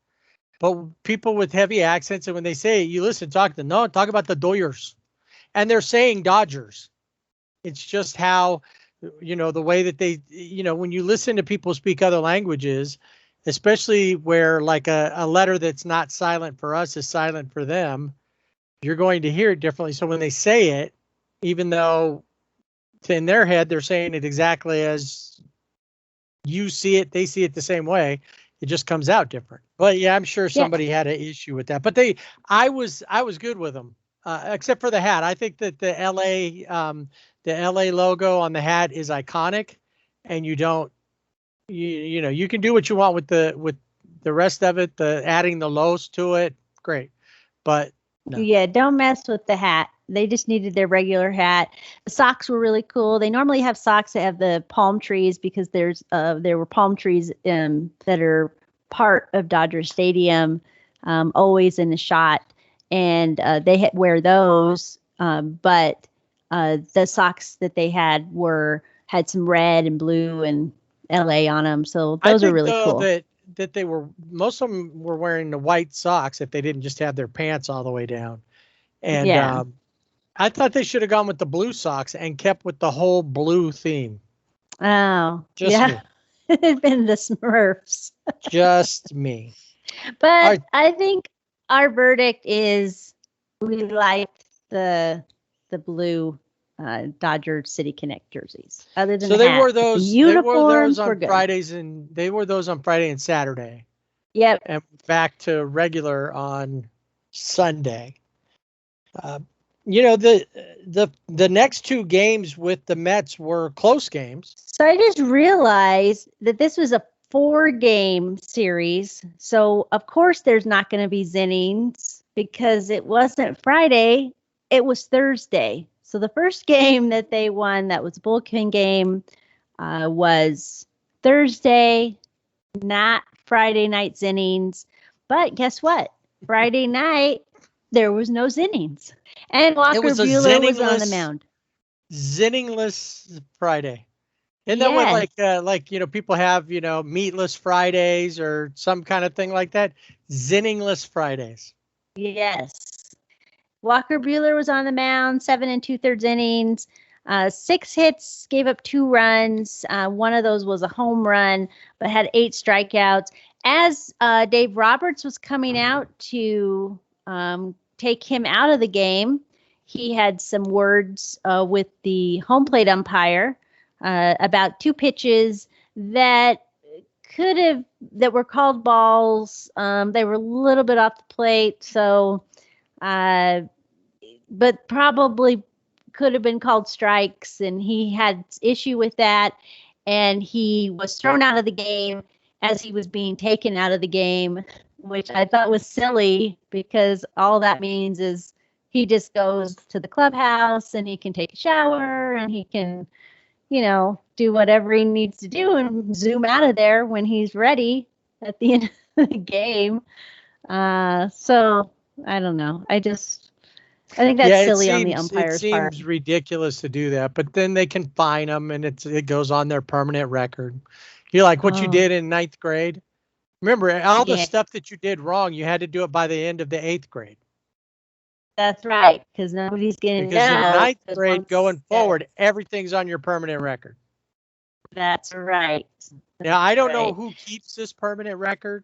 But people with heavy accents, and when they say it, you listen, talk about the Doyers. And they're saying Dodgers. It's just how, the way that they, when you listen to people speak other languages, especially where like a letter that's not silent for us is silent for them, you're going to hear it differently. So when they say it, even though in their head they're saying it exactly as you see it, they see it the same way, it just comes out different. But yeah, I'm sure somebody had an issue with that. But I was good with them, except for the hat. I think that the LA logo on the hat is iconic, and you can do what you want with the rest of it, adding the Los to it, great. But no. Yeah, don't mess with the hat. They just needed their regular hat. The socks were really cool. They normally have socks that have the palm trees because there were palm trees that are part of Dodger Stadium, always in the shot, and they wear those. But the socks that they had had some red and blue and LA on them, so those are really cool. That they were, most of them were wearing the white socks if they didn't just have their pants all the way down. And yeah. I thought they should have gone with the blue socks and kept with the whole blue theme. Oh, just yeah. It'd been the Smurfs. Just me. But I think our verdict is we liked the blue Dodger City Connect jerseys. Other than they wore those. They wore those on good. Fridays, and they wore those on Friday and Saturday. Yep. And back to regular on Sunday. The next two games with the Mets were close games. So I just realized that this was a 4-game series. So of course there's not going to be innings because it wasn't Friday. It was Thursday. So the first game that they won, that was a bullpen game, was Thursday, not Friday night innings. But guess what? Friday night, there was no innings. And Walker Buehler was on the mound. Zinningless Friday. Isn't that what people have, meatless Fridays or some kind of thing like that? Zinningless Fridays. Yes. Walker Buehler was on the mound, 7 2/3 innings, 6 hits, gave up 2 runs. One of those was a home run, but had 8 strikeouts. As Dave Roberts was coming out to take him out of the game. He had some words with the home plate umpire about 2 pitches that were called balls. They were a little bit off the plate, so but probably could have been called strikes, and he had issue with that, and he was thrown out of the game as he was being taken out of the game, which I thought was silly, because all that means is he just goes to the clubhouse and he can take a shower and he can, do whatever he needs to do and zoom out of there when he's ready at the end of the game. So I don't know. I think that's silly on the umpire's part. It seems ridiculous to do that, but then they can fine them and it goes on their permanent record. You're like what you did in 9th grade. Remember, all the stuff that you did wrong, you had to do it by the end of the 8th grade. That's right, because nobody's going to know. Because in 9th grade going forward, everything's on your permanent record. That's right. Now, I don't know who keeps this permanent record.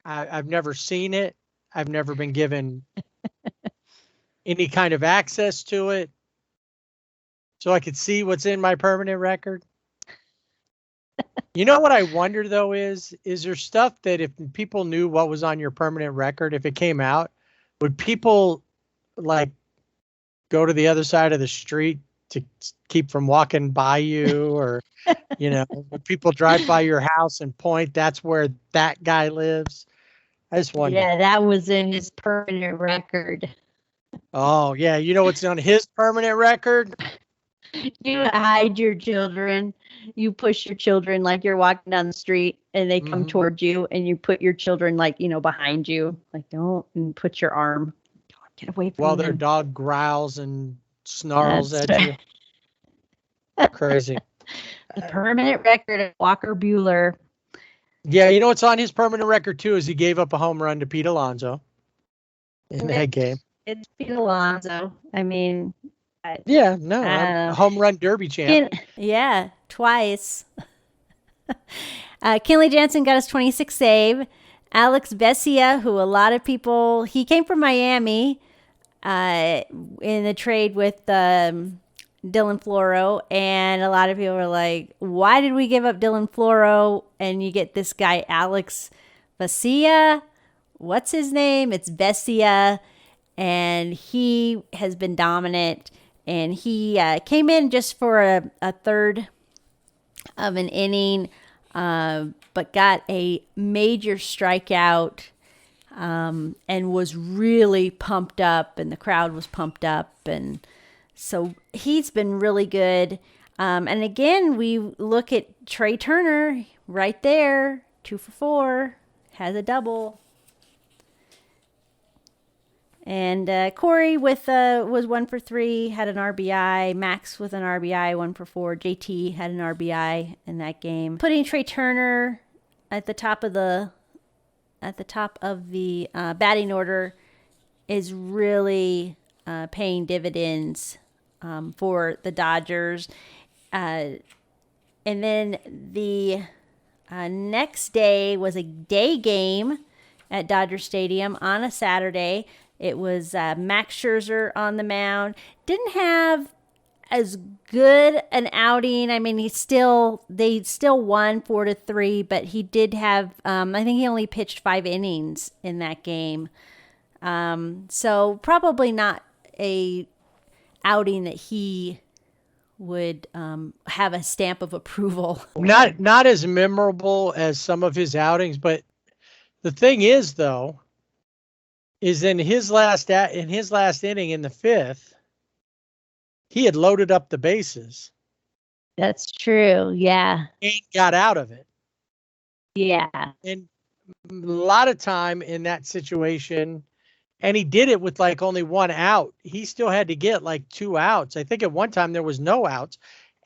I've never seen it. I've never been given any kind of access to it so I could see what's in my permanent record. You know what I wonder, though, is there stuff that if people knew what was on your permanent record, if it came out, would people like go to the other side of the street to keep from walking by you? Or, would people drive by your house and point, that's where that guy lives? I just wonder. Yeah, that was in his permanent record. Oh, yeah. You know what's on his permanent record? You hide your children. You push your children like you're walking down the street and they come towards you, and you put your children behind you. Like, don't, and put your arm. Don't get away from While them. their dog growls and snarls at you. Crazy. The permanent record of Walker Buehler. Yeah, you know what's on his permanent record, too, is he gave up a home run to Pete Alonso in that game. It's Pete Alonso. I mean... home run derby champ. Yeah, twice. Kenley Jansen got his 26th save. Alex Vesia, who a lot of people, he came from Miami in the trade with Dylan Floro, and a lot of people were like, why did we give up Dylan Floro and you get this guy Alex Vesia? What's his name? It's Vesia, and he has been dominant. And he came in just for a third of an inning, but got a major strikeout and was really pumped up, and the crowd was pumped up. And so he's been really good. And again, we look at Trey Turner right there, 2 for 4, has a double. And Corey was 1 for 3, had an RBI. Max with an RBI, 1 for 4. JT had an RBI in that game. Putting Trey Turner at the top of the batting order is really paying dividends for the Dodgers. And then the next day was a day game at Dodger Stadium on a Saturday. It was Max Scherzer on the mound. Didn't have as good an outing. I mean, they still won 4-3, but he did have, I think he only pitched 5 innings in that game. So probably not a outing that he would have a stamp of approval. Not as memorable as some of his outings, but the thing is, though, is in his last inning in the 5th, he had loaded up the bases. That's true. Yeah. And got out of it. Yeah. And a lot of time in that situation, and he did it with like only 1 out. He still had to get like 2 outs. I think at one time there was no outs,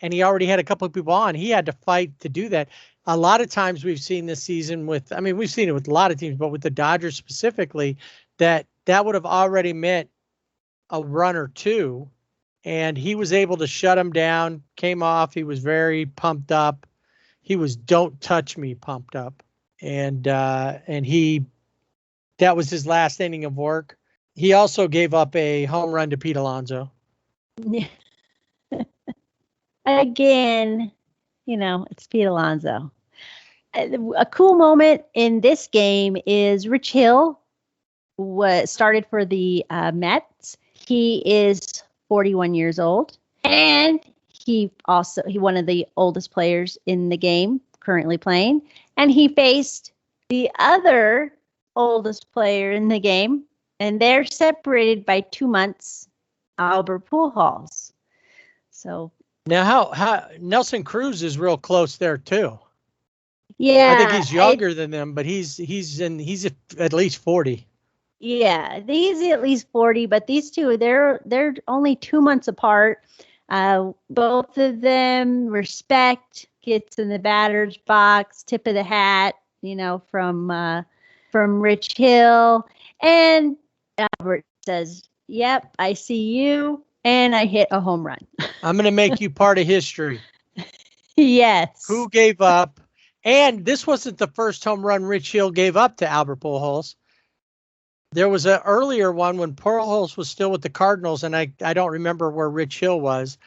and he already had a couple of people on. He had to fight to do that. A lot of times we've seen this season we've seen it with a lot of teams, but with the Dodgers specifically, that would have already meant a run or 2, and he was able to shut him down, came off. He was very pumped up. He was don't touch me pumped up. And that was his last inning of work. He also gave up a home run to Pete Alonso. Again, it's Pete Alonso. A cool moment in this game is Rich Hill started for the Mets. He is 41 years old, and he one of the oldest players in the game currently playing, and he faced the other oldest player in the game, and they're separated by 2 months, Albert Pujols. So now, how Nelson Cruz is real close there too. Yeah, I think he's younger than them, but he's at least 40. Yeah, he's at least 40, but these two, they're only 2 months apart. Both of them respect, gets in the batter's box, tip of the hat, from Rich Hill. And Albert says, "Yep, I see you, and I hit a home run." I'm going to make you part of history. Yes. Who gave up? And this wasn't the first home run Rich Hill gave up to Albert Pujols. There was an earlier one when Pujols was still with the Cardinals, and I don't remember where Rich Hill was.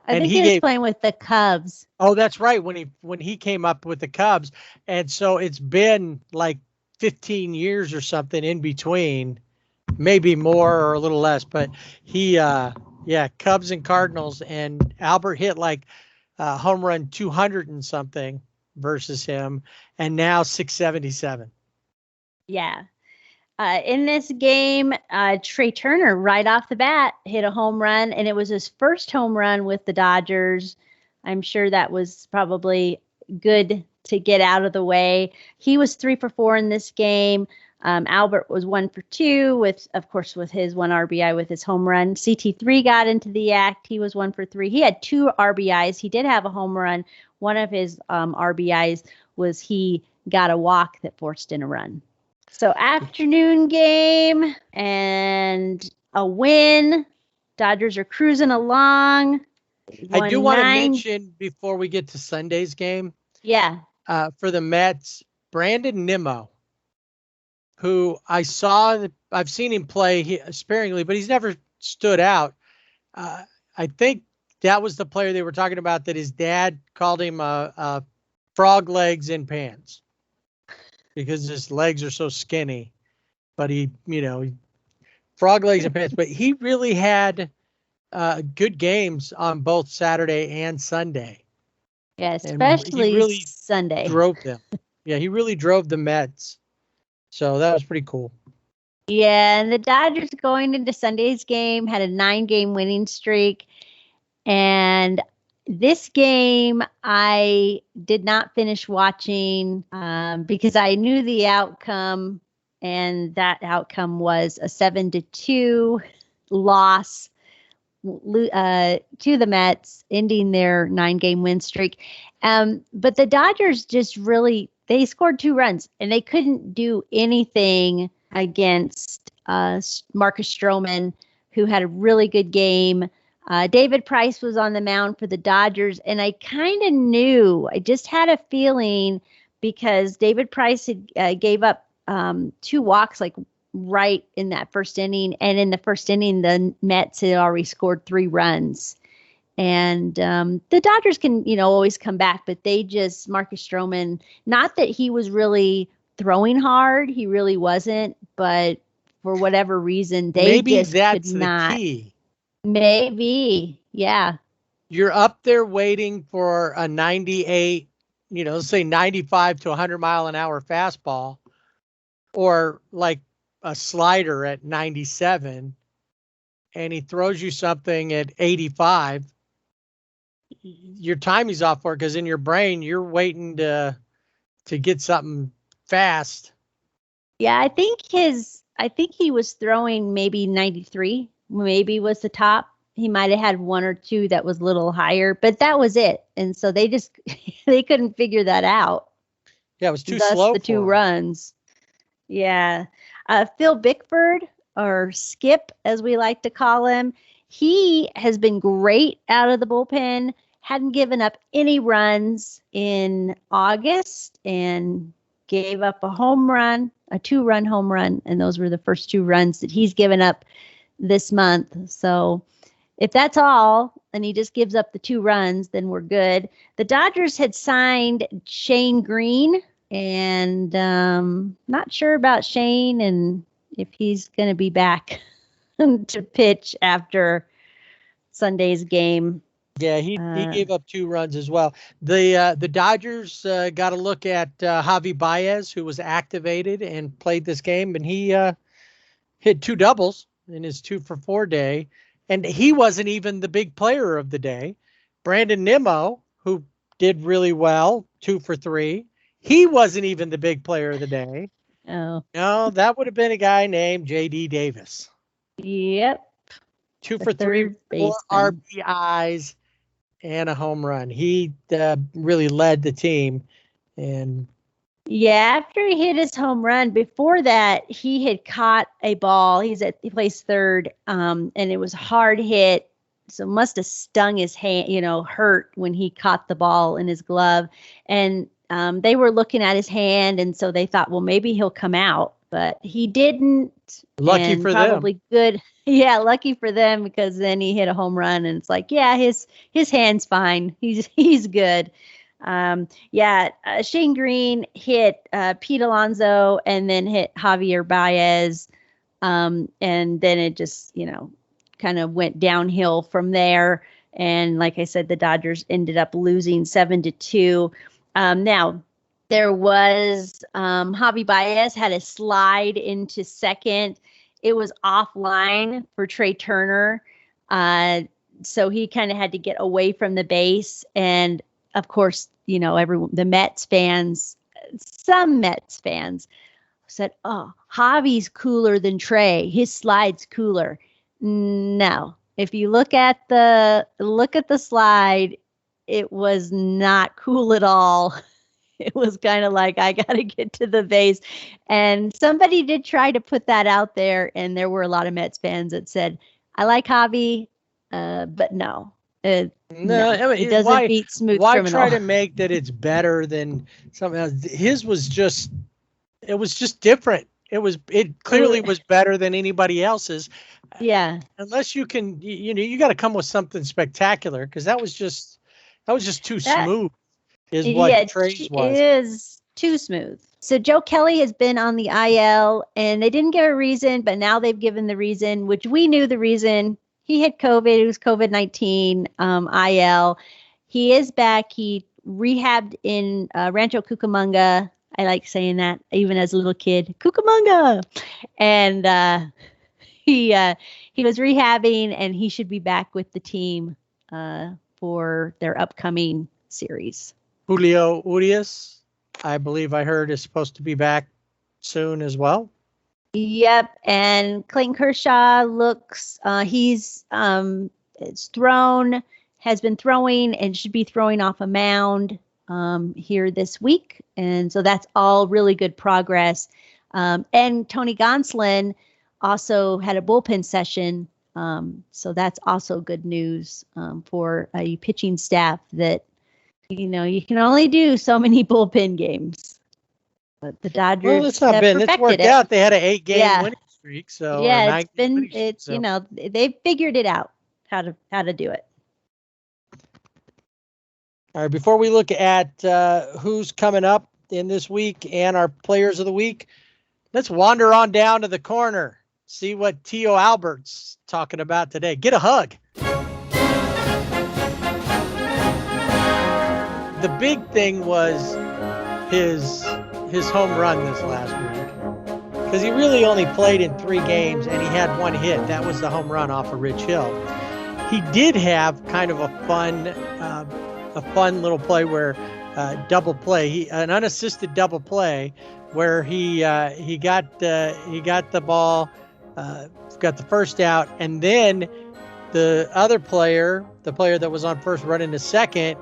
I think he was playing with the Cubs. Oh, that's right. When he came up with the Cubs. And so it's been like 15 years or something in between, maybe more or a little less, but he, Cubs and Cardinals, and Albert hit like home run 200 and something versus him, and now 677. Yeah. In this game, Trey Turner, right off the bat, hit a home run, and it was his first home run with the Dodgers. I'm sure that was probably good to get out of the way. He was 3 for 4 in this game. Albert was 1 for 2 with his 1 RBI with his home run. CT3 got into the act. He was 1 for 3. He had 2 RBIs. He did have a home run. One of his RBIs was he got a walk that forced in a run. So afternoon game and a win. Dodgers are cruising along. I do want to mention before we get to Sunday's game. Yeah. For the Mets, Brandon Nimmo, who I've seen him play sparingly, but he's never stood out. I think that was the player they were talking about that his dad called him frog legs in pants because his legs are so skinny. But he frog legs in pants. But he really had good games on both Saturday and Sunday. Yeah, especially Sunday. Drove them. Yeah, he really drove the Mets. So that was pretty cool. Yeah, and the Dodgers going into Sunday's game had a 9-game winning streak. And this game I did not finish watching because I knew the outcome, and that outcome was a 7-2 loss to the Mets, ending their 9-game win streak. But the Dodgers just they scored 2 runs, and they couldn't do anything against Marcus Stroman, who had a really good game. David Price was on the mound for the Dodgers, and I kind of knew, I just had a feeling because David Price had gave up 2 walks like right in that first inning. And in the first inning, the Mets had already scored 3 runs. And the Dodgers can, always come back, but Marcus Stroman, not that he was really throwing hard, he really wasn't, but for whatever reason, Maybe just that's could not. The key. Maybe, yeah. You're up there waiting for a 98, let's say 95 to 100 mile an hour fastball, or like a slider at 97, and he throws you something at 85. Your timing's off for it because in your brain you're waiting to get something fast. Yeah, I think he was throwing maybe 93. Maybe was the top. He might have had 1 or 2 that was a little higher, but that was it. And so they couldn't figure that out. Yeah, it was too slow. The 2 runs. Yeah. Phil Bickford, or Skip, as we like to call him, he has been great out of the bullpen. Hadn't given up any runs in August and gave up a home run a 2-run home run, and those were the first 2 runs that he's given up this month. So if that's all, and he just gives up the 2 runs, then we're good. The Dodgers had signed Shane Green, and not sure about Shane and if he's going to be back to pitch after Sunday's game. Yeah, he gave up 2 runs as well. The Dodgers got a look at Javi Baez, who was activated and played this game, and he hit 2 doubles in his 2-for-4 day, and he wasn't even the big player of the day. Brandon Nimmo, who did really well, 2-for-3, he wasn't even the big player of the day. Oh, No, that would have been a guy named J.D. Davis. yep. 2-for-3, 4 RBIs. And a home run. He really led the team. And yeah, after he hit his home run, before that, he had caught a ball. He placed 3rd, and it was hard hit. So it must have stung his hand, hurt when he caught the ball in his glove. And they were looking at his hand, and so they thought, well, maybe he'll come out. But he didn't. Lucky for them. Probably good. Yeah, lucky for them, because then he hit a home run, and it's like, yeah, his hand's fine. He's good. Shane Green hit Pete Alonso and then hit Javier Baez, and then it just kind of went downhill from there. And like I said, the Dodgers ended up losing 7-2. Now, there was Javi Baez had a slide into second. It was offline for Trey Turner. So he kind of had to get away from the base. And of course, the Mets fans, some Mets fans said, oh, Javi's cooler than Trey. His slide's cooler. No, if you look at the slide, it was not cool at all. It was kind of like, I got to get to the base. And somebody did try to put that out there. And there were a lot of Mets fans that said, I like Javi, but no. It doesn't beat smooth criminal. Why try to make that it's better than something else? His was just different. It clearly was better than anybody else's. Yeah. Unless you can, you got to come with something spectacular, because that was just too smooth. Is what Trey's was. It is too smooth. So Joe Kelly has been on the IL, and they didn't give a reason, but now they've given the reason, which we knew the reason. He had COVID. It was COVID-19 IL. He is back. He rehabbed in Rancho Cucamonga. I like saying that even as a little kid, Cucamonga. And he was rehabbing, and he should be back with the team for their upcoming series. Julio Urias, I believe I heard, is supposed to be back soon as well. Yep, and Clayton Kershaw looks has been throwing and should be throwing off a mound here this week, and so that's all really good progress. And Tony Gonsolin also had a bullpen session, so that's also good news for a pitching staff that you can only do so many bullpen games. But the Dodgers, well, it's worked out. They had an 8-game winning streak, so yeah, they've figured it out how to do it. All right, before we look at who's coming up in this week and our players of the week, let's wander on down to the corner, see what Tio Albert's talking about today. Get a hug. The big thing was his home run this last week, because he really only played in 3 games and he had 1 hit. That was the home run off of Rich Hill. He did have kind of a fun little play where double play, an unassisted double play where he got the ball, got the first out, and then the other player, the player that was on first running to second,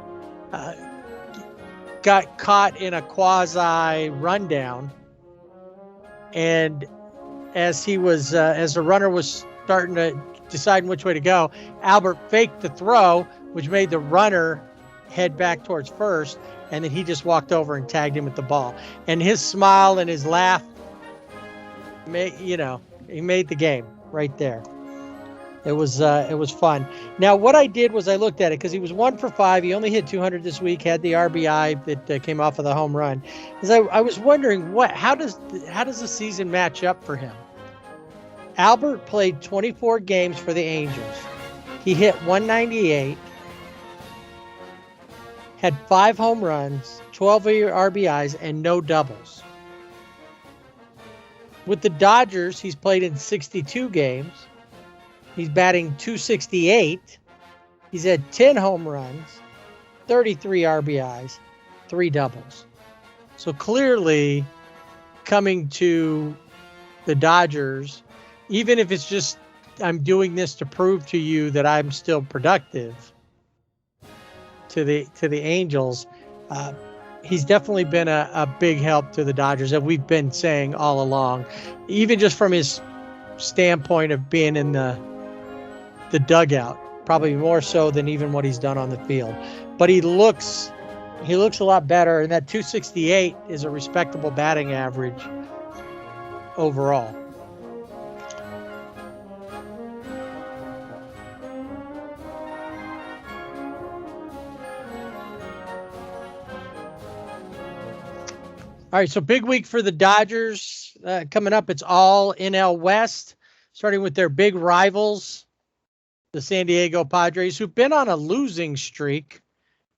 got caught in a quasi rundown, and as the runner was starting to decide which way to go, Albert faked the throw, which made the runner head back towards first, and then he just walked over and tagged him with the ball. And his smile and his laugh he made the game right there. It was fun. Now, what I did was I looked at it because he was 1 for 5. He only hit 200 this week. Had the RBI that came off of the home run. Because I was wondering how does the season match up for him? Albert played 24 games for the Angels. He hit 198, had 5 home runs, 12 RBIs, and no doubles. With the Dodgers, he's played in 62 games. He's batting .268. He's had 10 home runs, 33 RBIs, 3 doubles. So clearly, coming to the Dodgers, even if it's just I'm doing this to prove to you that I'm still productive, to the Angels, he's definitely been a big help to the Dodgers, that we've been saying all along, even just from his standpoint of being in the dugout, probably more so than even what he's done on the field. But he looks a lot better, and that .268 is a respectable batting average overall. All right, so big week for the Dodgers coming up. It's all NL West, starting with their big rivals, the San Diego Padres, who've been on a losing streak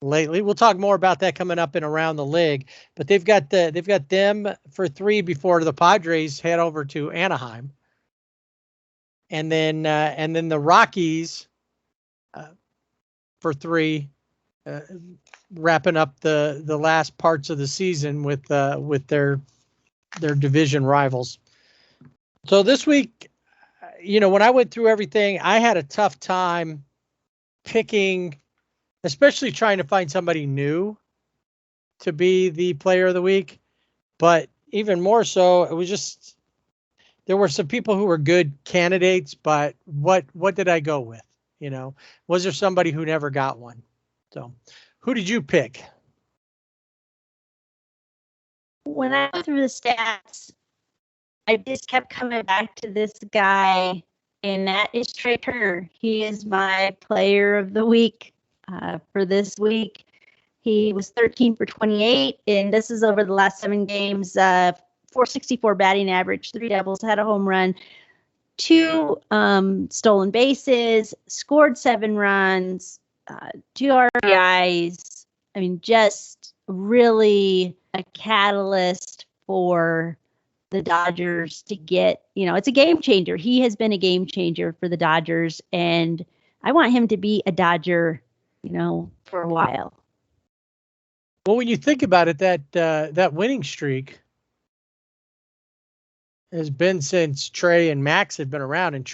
lately. We'll talk more about that coming up in Around the League. But they've got them for 3 before the Padres head over to Anaheim, and then the Rockies for 3. Wrapping up the last parts of the season with their division rivals. So this week, when I went through everything, I had a tough time picking, especially trying to find somebody new to be the player of the week. But even more so, it was just, there were some people who were good candidates, but what did I go with? Was there somebody who never got one? So who did you pick? When I go through the stats, I just kept coming back to this guy, and that is Trey Turner. He is my player of the week for this week. He was 13 for 28, and this is over the last 7 games. 464 batting average, 3 doubles, had a home run, 2 stolen bases, scored 7 runs, 2 RBIs. I mean, just really a catalyst for the Dodgers to get, it's a game changer. He has been a game changer for the Dodgers, and I want him to be a Dodger, for a while. Well, when you think about it, that winning streak has been since Trey and Max have been around, and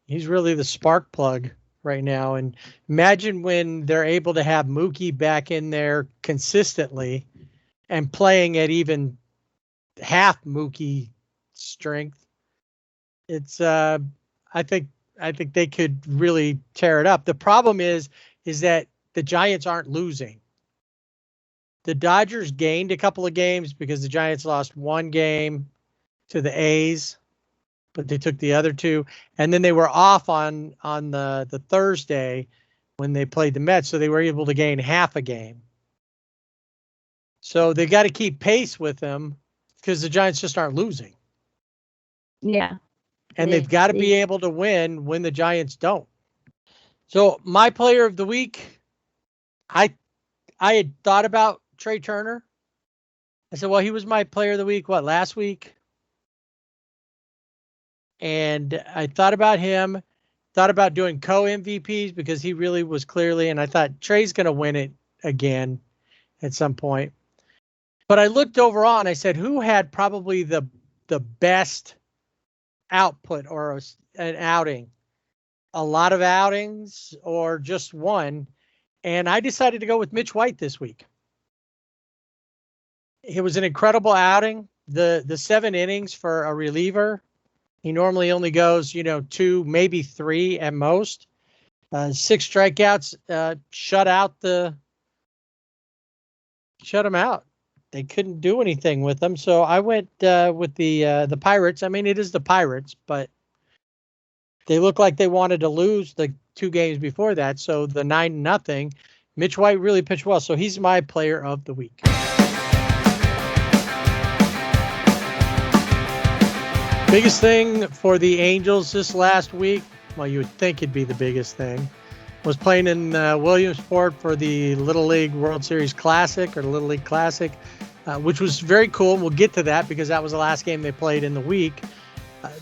he's really the spark plug right now. And imagine when they're able to have Mookie back in there consistently and playing at even half Mookie strength. It's I think they could really tear it up. The problem is that the Giants aren't losing. The Dodgers gained a couple of games because the Giants lost 1 game to the A's, but they took the other 2, and then they were off on the Thursday when they played the Mets, so they were able to gain half a game. So they got to keep pace with them because the Giants just aren't losing. Yeah. And they've got to be able to win when the Giants don't. So my player of the week, I had thought about Trey Turner. I said, well, he was my player of the week, last week? And I thought about him, thought about doing co-MVPs because he really was clearly, and I thought Trey's going to win it again at some point. But I looked overall and I said, who had probably the best output or an outing? A lot of outings or just one? And I decided to go with Mitch White this week. It was an incredible outing. The 7 innings for a reliever. He normally only goes, 2, maybe 3 at most. 6 strikeouts, shut him out. they couldn't do anything with them. So I went with the Pirates. I mean, it is the Pirates, but they look like they wanted to lose the 2 games before that. So the 9-0, Mitch White really pitched well. So he's my player of the week. Biggest thing for the Angels this last week, well, you would think it'd be the biggest thing, was playing in Williamsport for the Little League World Series Classic, or the Little League Classic, which was very cool. We'll get to that because that was the last game they played in the week.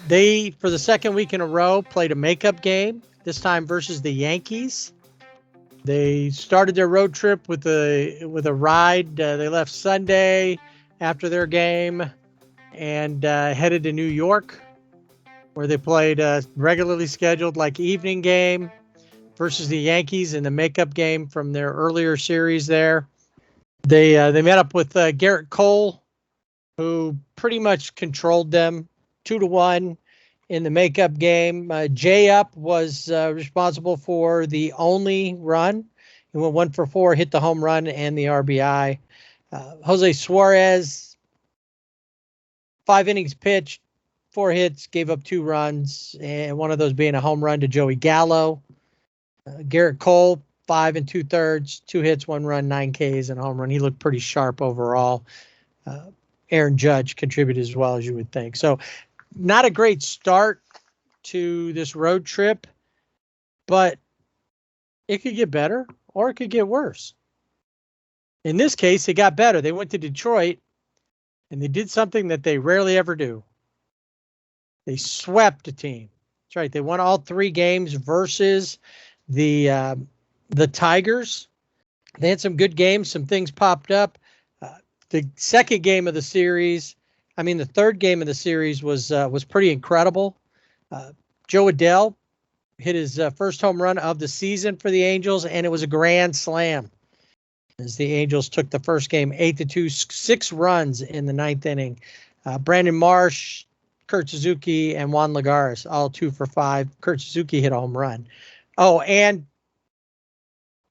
They, for the second week in a row, played a makeup game, this time versus the Yankees. They started their road trip with a ride. They left Sunday after their game and headed to New York, where they played a regularly scheduled evening game versus the Yankees in the makeup game from their earlier series there. They met up with Garrett Cole, who pretty much controlled them 2-1 in the makeup game. J-Up was responsible for the only run. He went 1 for 4, hit the home run and the RBI. Jose Suarez, 5 innings pitched, 4 hits, gave up 2 runs, and one of those being a home run to Joey Gallo. Garrett Cole, 5 2/3, 2 hits, 1 run, 9 Ks, and a home run. He looked pretty sharp overall. Aaron Judge contributed as well, as you would think. So not a great start to this road trip, but it could get better or it could get worse. In this case, it got better. They went to Detroit, and they did something that they rarely ever do. They swept a team. That's right. They won all 3 games versus the Tigers. They had some good games. Some things popped up. The second game of the series, the third game of the series was pretty incredible. Joe Adell hit his first home run of the season for the Angels, and it was a grand slam, as the Angels took the first game 8-2, 6 runs in the 9th inning. Brandon Marsh, Kurt Suzuki, and Juan Lagares, all 2 for 5. Kurt Suzuki hit a home run. Oh, and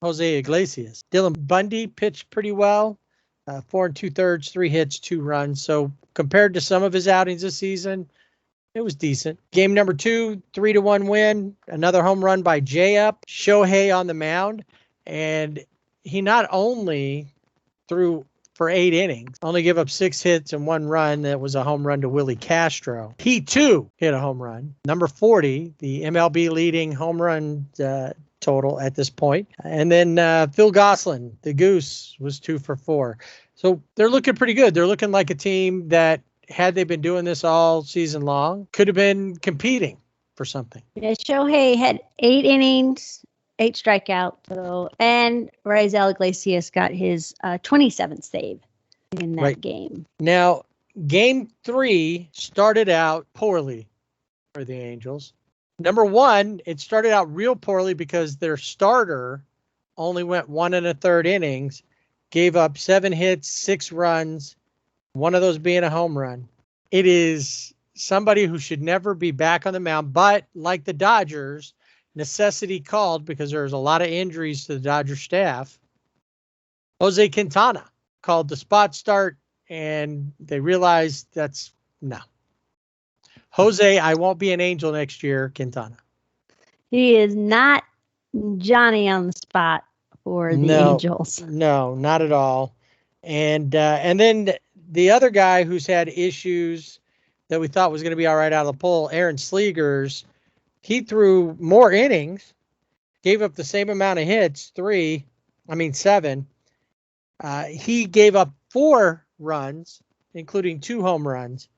Jose Iglesias. Dylan Bundy pitched pretty well. 4 2/3, 3 hits, 2 runs. So compared to some of his outings this season, it was decent. Game number 2, 3-1 win. Another home run by J-Up. Shohei on the mound. And he not only threw for 8 innings, only gave up 6 hits and 1 run. That was a home run to Willie Castro. He too hit a home run. Number 40, the MLB leading home run total at this point. And then Phil Gosselin, the Goose, was 2 for 4. So they're looking pretty good. They're looking like a team that, had they been doing this all season long, could have been competing for something. Yeah, Shohei had 8 innings, 8 strikeouts, and Raisel Iglesias got his 27th save in that game. Now, game 3 started out poorly for the Angels. Number 1, it started out real poorly because their starter only went 1 1/3 innings, gave up 7 hits, 6 runs, one of those being a home run. It is somebody who should never be back on the mound, but like the Dodgers, necessity called, because there's a lot of injuries to the Dodger staff. Jose Quintana called the spot start, and they realized no. Jose, I won't be an Angel next year, Quintana. He is not Johnny on the spot for the Angels. No, not at all. And then the other guy who's had issues that we thought was going to be all right out of the poll, Aaron Slegers, he threw more innings, gave up the same amount of hits, 7. He gave up 4 runs, including 2 home runs.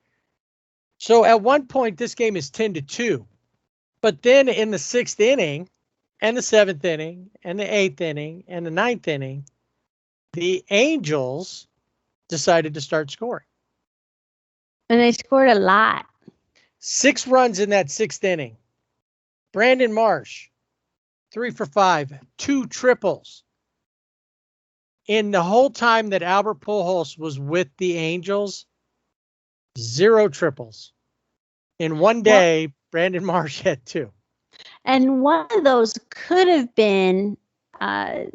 So at one point, this game is 10-2. But then in the 6th inning and the 7th inning and the 8th inning and the 9th inning, the Angels decided to start scoring. And they scored a lot. 6 runs in that 6th inning. Brandon Marsh, 3 for 5, 2 triples. In the whole time that Albert Pujols was with the Angels, 0 triples. In one day, Brandon Marsh had 2. And one of those could have been, I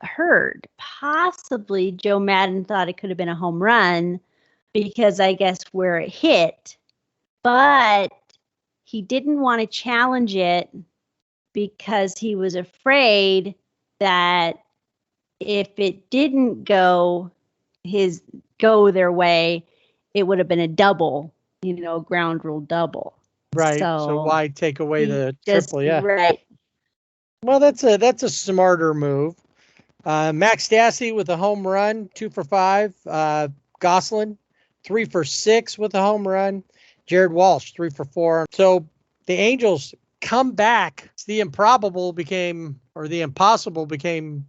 heard. Possibly Joe Madden thought it could have been a home run because I guess where it hit, but he didn't want to challenge it because he was afraid that if it didn't go their way, it would have been a double, ground rule double. Right. So why take away the triple? Yeah. Right. Well, that's a smarter move. Max Stassi with a home run, 2 for 5. Gosselin, 3 for 6 with a home run. Jared Walsh, 3 for 4. So the Angels come back. The improbable became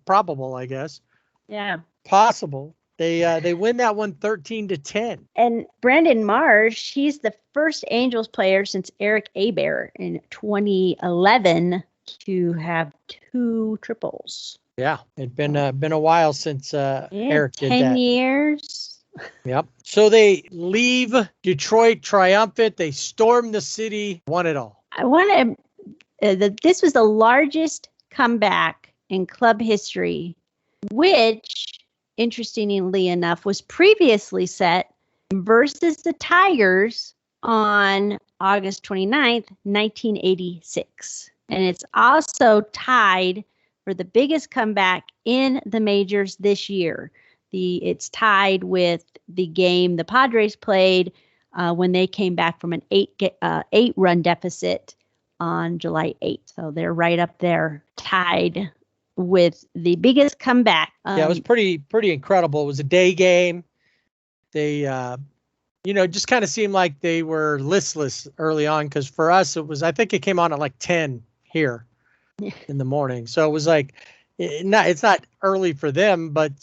probable, I guess. Yeah. Possible. They win that one 13-10. And Brandon Marsh, he's the first Angels player since Eric Hebert in 2011 to have 2 triples. Yeah, it'd been a while since Eric did that. 10 years. Yep. So they leave Detroit triumphant. They storm the city, won it all. I want to. This was the largest comeback in club history, which, interestingly enough, was previously set versus the Tigers on August 29th, 1986. And it's also tied for the biggest comeback in the majors this year. It's tied with the game the Padres played when they came back from an 8-run deficit on July 8th. So they're right up there, tied with the biggest comeback. Yeah, it was pretty incredible. It was a day game. They, just kind of seemed like they were listless early on because for us I think it came on at like 10 here in the morning. So it was like, it's not early for them, but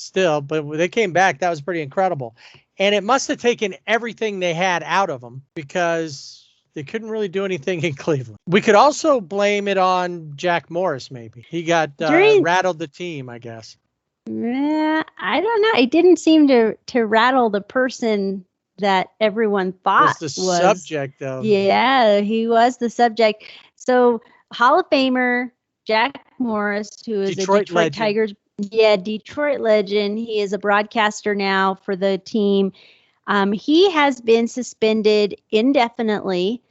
when they came back, that was pretty incredible. And it must have taken everything they had out of them because they couldn't really do anything in Cleveland. We could also blame it on Jack Morris, maybe. He got rattled the team, I guess. I don't know. It didn't seem to rattle the person that everyone thought was the subject, though. Yeah, he was the subject. So Hall of Famer Jack Morris, who is a Detroit Tigers, Detroit legend. He is a broadcaster now for the team. He has been suspended indefinitely.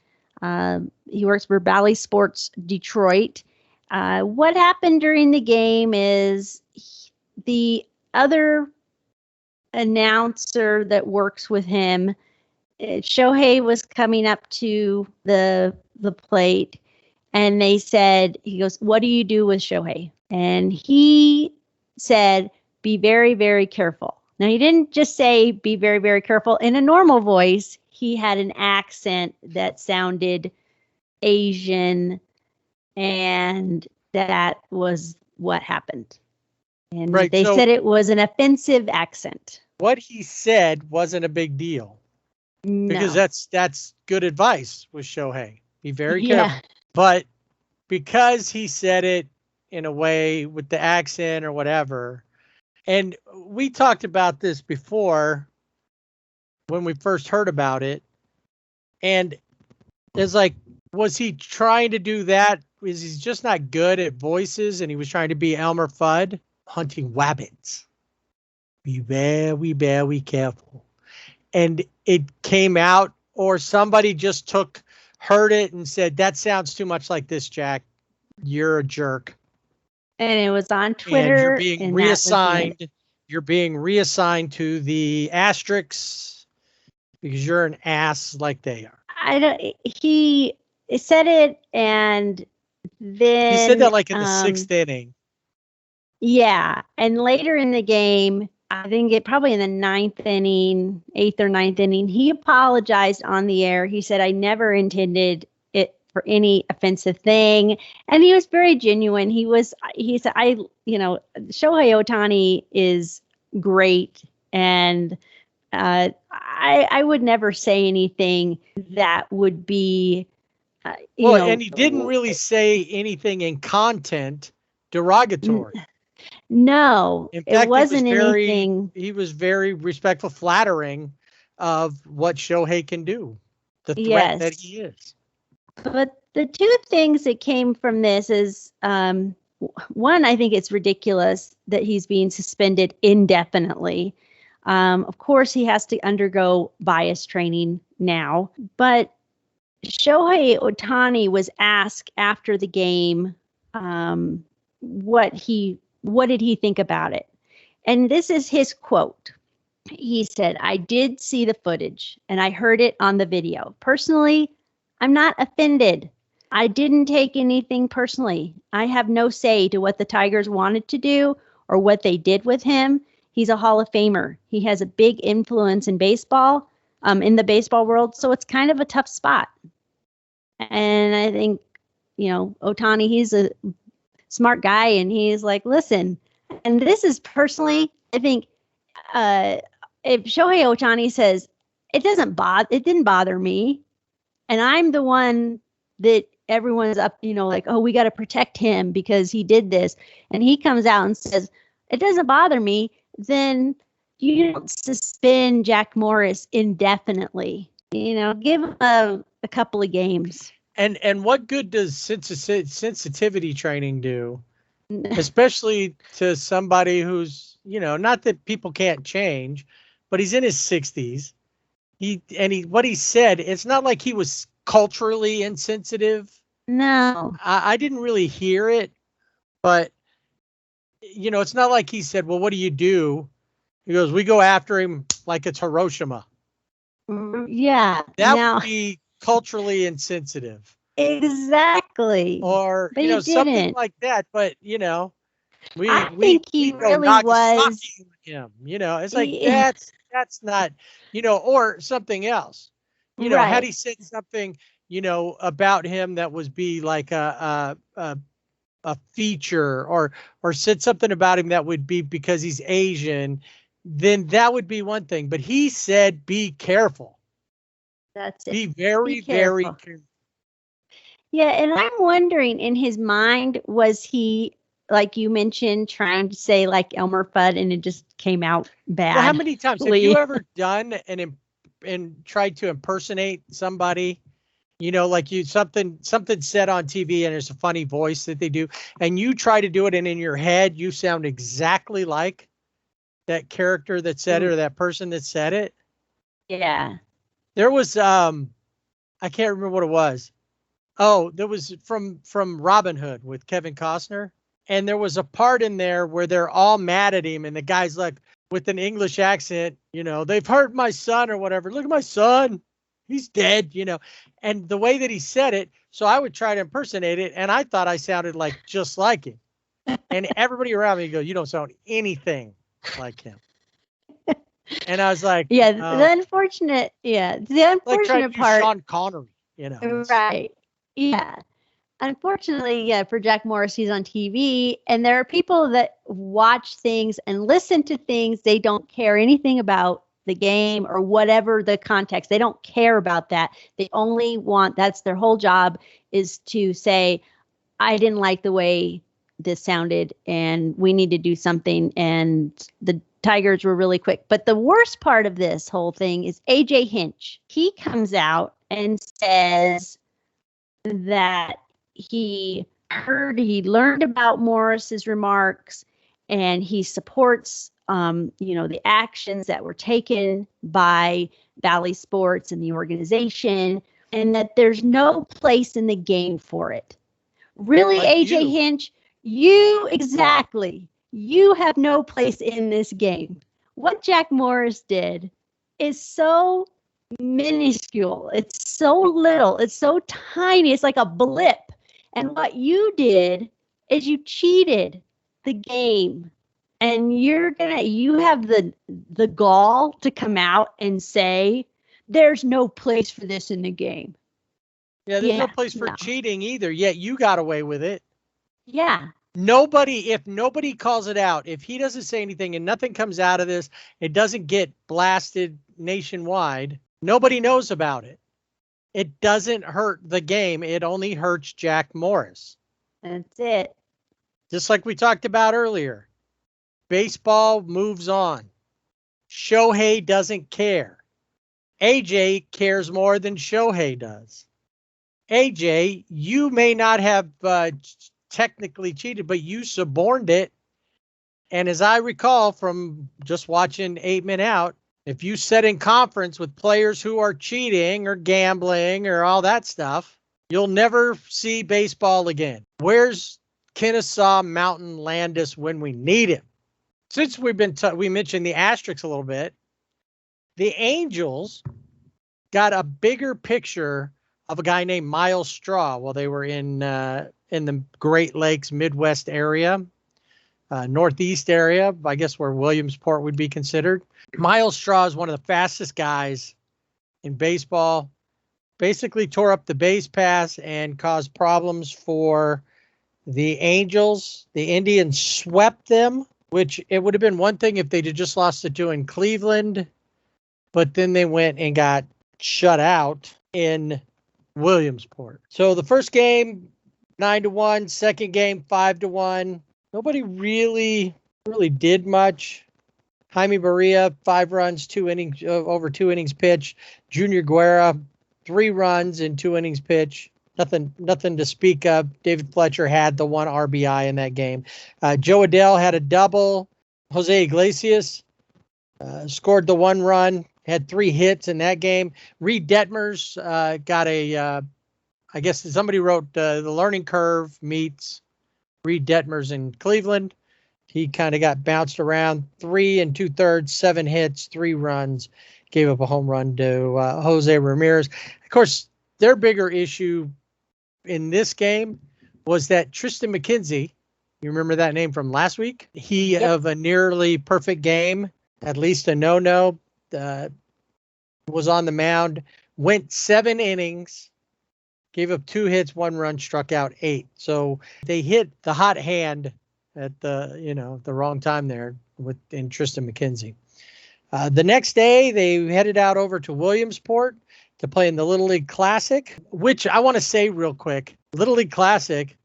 He works for Bally Sports Detroit. What happened during the game is the other announcer that works with him, Shohei, was coming up to the plate, and they said, he goes, "What do you do with Shohei?" And he said, "Be very, very careful." Now, he didn't just say, "Be very, very careful" in a normal voice. He had an accent that sounded Asian, and that was what happened. And they said it was an offensive accent. What he said wasn't a big deal. No. Because that's good advice with Shohei. Be very careful. But because he said it in a way with the accent or whatever, and we talked about this before when we first heard about it, and it's like, was he trying to do that? Was he just not good at voices and he was trying to be Elmer Fudd? Hunting wabbits. Be very, very careful. And it came out, or somebody just heard it and said, "That sounds too much like this, Jack. You're a jerk." And it was on Twitter. And you're being reassigned. You're being reassigned to the asterisks because you're an ass like they are. He said it, and then he said that like in the 6th inning. Yeah, and later in the game, I think probably in the 9th inning, 8th or 9th inning, he apologized on the air. He said, "I never intended it for any offensive thing," and he was very genuine. He said, Shohei Ohtani is great, and I would never say anything that would be, and he didn't really say anything in content derogatory. No, in fact, it wasn't anything. He was very respectful, flattering of what Shohei can do, the threat that he is. But the two things that came from this is one, I think it's ridiculous that he's being suspended indefinitely. Of course, he has to undergo bias training now, but Shohei Ohtani was asked after the game what did he think about it. And this is his quote. He said, "I did see the footage and I heard it on the video. Personally, I'm not offended. I didn't take anything personally. I have no say to what the Tigers wanted to do or what they did with him. He's a Hall of Famer. He has a big influence in baseball, in the baseball world. So it's kind of a tough spot." And I think, Ohtani, he's a smart guy, and he's like, listen, and this is personally, I think, if Shohei Ohtani says, it didn't bother me, and I'm the one that everyone's up, like, oh, we got to protect him because he did this, and he comes out and says, it doesn't bother me, then you don't suspend Jack Morris indefinitely. Give him a couple of games. And what good does sensitivity training do, especially to somebody who's, not that people can't change, but he's in his 60s. What he said, it's not like he was culturally insensitive. No. I didn't really hear it, but it's not like he said, well, what do you do? He goes, we go after him like it's Hiroshima. Yeah. That would be culturally insensitive. Exactly. Or, something like that. But, I think he really was him, it's like, that's not, or something else, right. Had he said something, about him that was be like a feature or said something about him that would be because he's Asian, then that would be one thing. But he said, be careful. That's it. Be very, very careful. Yeah. And I'm wondering, in his mind, was he, like you mentioned, trying to say like Elmer Fudd and it just came out bad? Well, how many times have you ever done and tried to impersonate somebody? Like something said on TV and there's a funny voice that they do, and you try to do it, and in your head you sound exactly like that character that said it or that person that said it. Yeah. There was I can't remember what it was. Oh, there was from Robin Hood with Kevin Costner, and there was a part in there where they're all mad at him, and the guy's like, with an English accent, they've hurt my son or whatever. Look at my son. He's dead, and the way that he said it. So I would try to impersonate it. And I thought I sounded like just like him. And everybody around me goes, you don't sound anything like him. And I was like, yeah, the unfortunate like part. Sean Connery, Right. Yeah. Unfortunately, yeah, for Jack Morris, he's on TV, and there are people that watch things and listen to things they don't care anything about the game or whatever the context. They don't care about that. They only want, that's their whole job, is to say, I didn't like the way this sounded and we need to do something. And the Tigers were really quick. But the worst part of this whole thing is AJ Hinch. He comes out and says that he learned about Morris's remarks and he supports the actions that were taken by Valley Sports and the organization, and that there's no place in the game for it. Really, like AJ Hinch, you have no place in this game. What Jack Morris did is so minuscule. It's so little. It's so tiny. It's like a blip. And what you did is you cheated the game. And you have the gall to come out and say, there's no place for this in the game. Yeah, there's no place for cheating either, yet you got away with it. Yeah. If nobody calls it out, if he doesn't say anything and nothing comes out of this, it doesn't get blasted nationwide, nobody knows about it. It doesn't hurt the game. It only hurts Jack Morris. That's it. Just like we talked about earlier. Baseball moves on. Shohei doesn't care. AJ cares more than Shohei does. AJ, you may not have technically cheated, but you suborned it. And as I recall from just watching 8 Men Out, if you sit in conference with players who are cheating or gambling or all that stuff, you'll never see baseball again. Where's Kennesaw Mountain Landis when we need him? Since we mentioned the Asterix a little bit, the Angels got a bigger picture of a guy named Miles Straw while they were in the Great Lakes Midwest area, Northeast area, I guess where Williamsport would be considered. Miles Straw is one of the fastest guys in baseball. Basically tore up the base pass and caused problems for the Angels. The Indians swept them, which it would have been one thing if they'd just lost to 2 in Cleveland, but then they went and got shut out in Williamsport. So the first game, 9-1, second game, 5-1. Nobody really did much. Jaime Barria, 5 runs, 2 innings, over 2 innings pitched. Junior Guerra, 3 runs in 2 innings pitched. Nothing to speak of. David Fletcher had the 1 RBI in that game. Joe Adell had a double. Jose Iglesias scored the 1 run, had 3 hits in that game. Reed Detmers got I guess somebody wrote the learning curve meets Reed Detmers in Cleveland. He kind of got bounced around. 3 2/3, 7 hits, 3 runs. Gave up a home run to Jose Ramirez. Of course, their bigger issue in this game was that Tristan McKenzie, you remember that name from last week? He of a nearly perfect game, at least a no-no, was on the mound, went 7 innings, gave up 2 hits, 1 run, struck out 8. So they hit the hot hand at the wrong time there in Tristan McKenzie. The next day, they headed out over to Williamsport to play in the Little League Classic, which I want to say real quick. Little League Classic,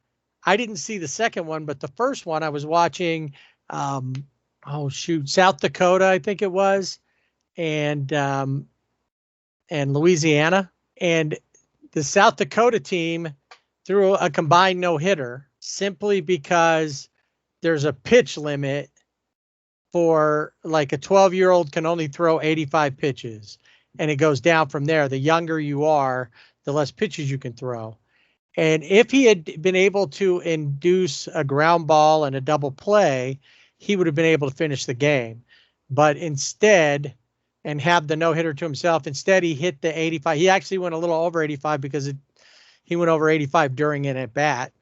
I didn't see the second one, but the first one I was watching, South Dakota, I think it was, and Louisiana. And the South Dakota team threw a combined no-hitter simply because there's a pitch limit for, like, a 12-year-old can only throw 85 pitches. And it goes down from there. The younger you are, the less pitches you can throw. And if he had been able to induce a ground ball and a double play, he would have been able to finish the game. But instead, and have the no-hitter to himself, instead he hit the 85. He actually went a little over 85 because he went over 85 during an at-bat.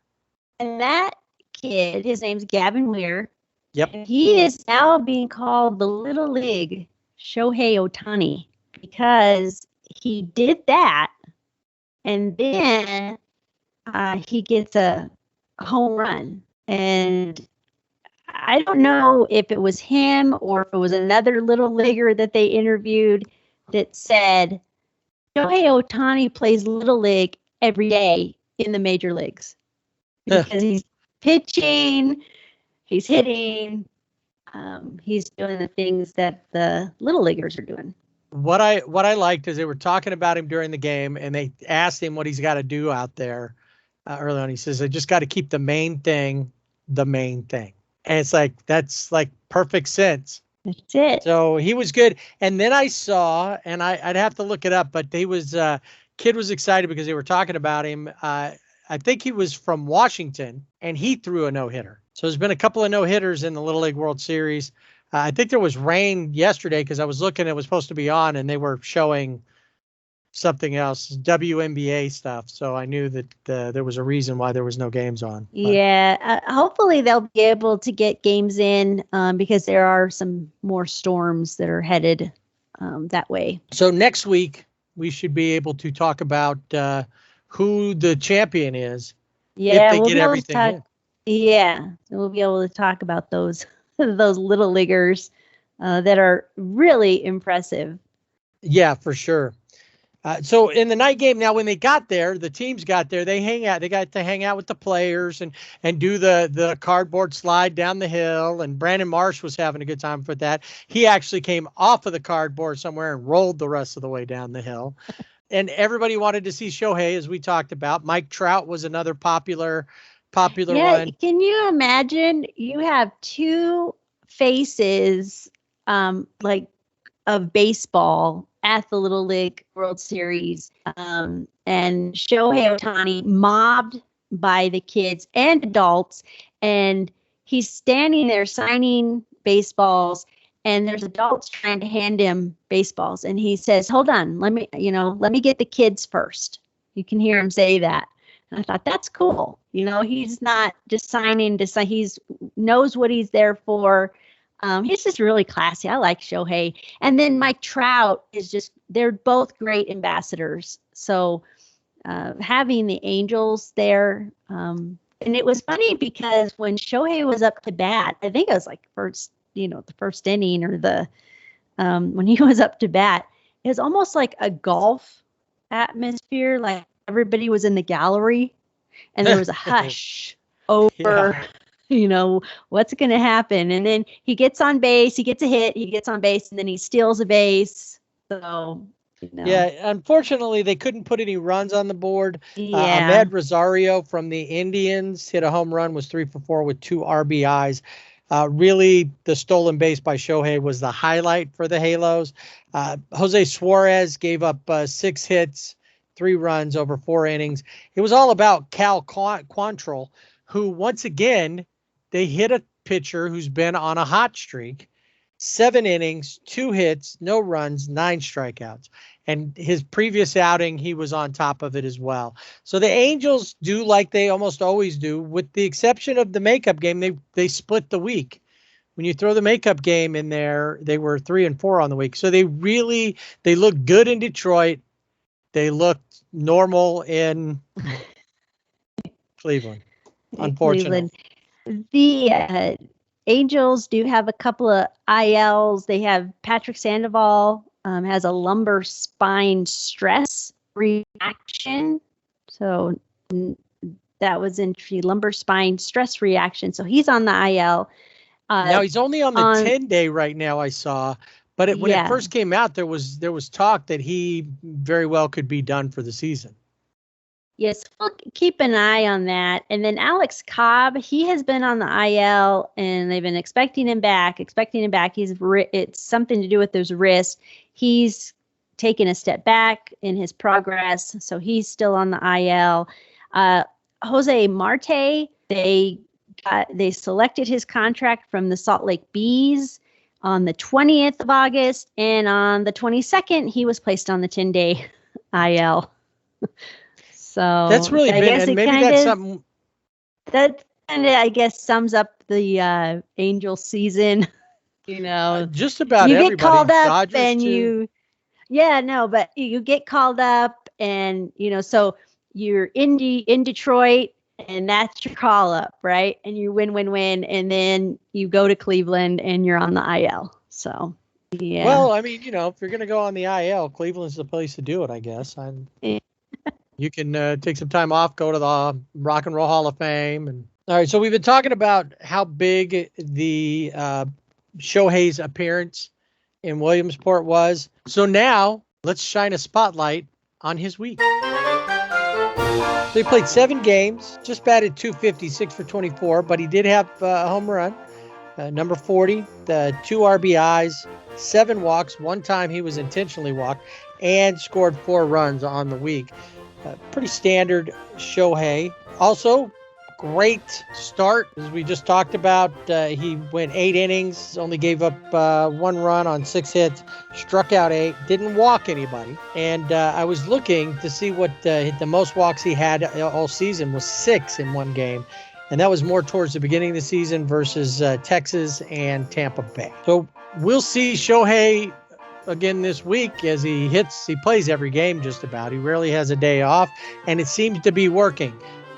And that kid, his name's Gavin Weir. Yep. And he is now being called the Little League Shohei Ohtani, because he did that, and then he gets a home run. And I don't know if it was him or if it was another little leaguer that they interviewed that said Shohei Ohtani plays Little League every day in the major leagues because he's pitching, he's hitting, he's doing the things that the little leaguers are doing. What I liked is they were talking about him during the game, and they asked him what he's got to do out there early on. He says, I just got to keep the main thing. And it's like, that's like perfect sense. That's it. So he was good. And then I saw, and I'd have to look it up, but kid was excited because they were talking about him. I think he was from Washington, and he threw a no-hitter. So there's been a couple of no-hitters in the Little League World Series. I think there was rain yesterday because I was looking, it was supposed to be on, and they were showing something else, WNBA stuff. So I knew that there was a reason why there was no games on. But. Yeah, hopefully they'll be able to get games in because there are some more storms that are headed that way. So next week, we should be able to talk about who the champion is. Yeah, if they get everything in. Yeah, we'll be able to talk about those little leaguers that are really impressive. Yeah, for sure. So in the night game, now when they got there, the teams got there, they got to hang out with the players and do the cardboard slide down the hill. And Brandon Marsh was having a good time for that. He actually came off of the cardboard somewhere and rolled the rest of the way down the hill. And everybody wanted to see Shohei, as we talked about. Mike Trout was another popular popular Yeah, one. can you imagine you have two faces like of baseball at the Little League World Series, and Shohei Ohtani mobbed by the kids and adults, and he's standing there signing baseballs, and there's adults trying to hand him baseballs, and he says, "Hold on, let me get the kids first." You can hear him say that. And I thought that's cool. He's not just signing to sign. He's knows what he's there for. He's just really classy. I like Shohei. And then Mike Trout they're both great ambassadors. So having the Angels there, and it was funny because when Shohei was up to bat, I think it was like the first inning or when he was up to bat, it was almost like a golf atmosphere. Like everybody was in the gallery and there was a hush over, what's going to happen. And then he gets on base, he gets a hit, he gets on base, and then he steals a base. So, Yeah, unfortunately, they couldn't put any runs on the board. Yeah. Ahmed Rosario from the Indians hit a home run, was 3 for 4 with 2 RBIs. Really, the stolen base by Shohei was the highlight for the Halos. Jose Suarez gave up 6 hits, 3 runs over 4 innings. It was all about Cal Quantrill, who once again, they hit a pitcher who's been on a hot streak. 7 innings, 2 hits, no runs, 9 strikeouts. And his previous outing, he was on top of it as well. So the Angels do like they almost always do, with the exception of the makeup game. They split the week. When you throw the makeup game in there, they were 3 and 4 on the week. So they look good in Detroit. They looked normal in Cleveland, unfortunately. The Angels do have a couple of ILs. They have Patrick Sandoval has a lumbar spine stress reaction. So that was lumbar spine stress reaction. So he's on the IL. Now he's only on the 10-day right now, I saw. But when it first came out, there was talk that he very well could be done for the season. Yes, we'll keep an eye on that. And then Alex Cobb, he has been on the IL, and they've been expecting him back. It's something to do with his wrist. He's taken a step back in his progress, so he's still on the IL. Jose Marte, they selected his contract from the Salt Lake Bees on the 20th of August, and on the 22nd, he was placed on the 10-day IL. So that's really big, and maybe that's something that kind of, I guess, sums up the Angel season. Just about you everybody. Get called up Dodgers and too. but you get called up, and so you're in Detroit, and that's your call up, right? And you win, and then you go to Cleveland, and you're on the IL. So yeah. Well, I mean, if you're going to go on the IL, Cleveland's the place to do it, I guess. You can take some time off, go to the Rock and Roll Hall of Fame. And all right, so we've been talking about how big the Shohei's appearance in Williamsport was. So now let's shine a spotlight on his week. So he played 7 games, just batted .250, 6 for 24, but he did have a home run, number 40, 2 RBIs, 7 walks. One time he was intentionally walked, and scored 4 runs on the week. Pretty standard Shohei. Also, great start, as we just talked about. He went 8 innings, only gave up 1 run on 6 hits, struck out 8, didn't walk anybody. And I was looking to see what the most walks he had all season was 6 in one game. And that was more towards the beginning of the season versus Texas and Tampa Bay. So we'll see Shohei again this week as he plays every game just about. He rarely has a day off, and it seems to be working.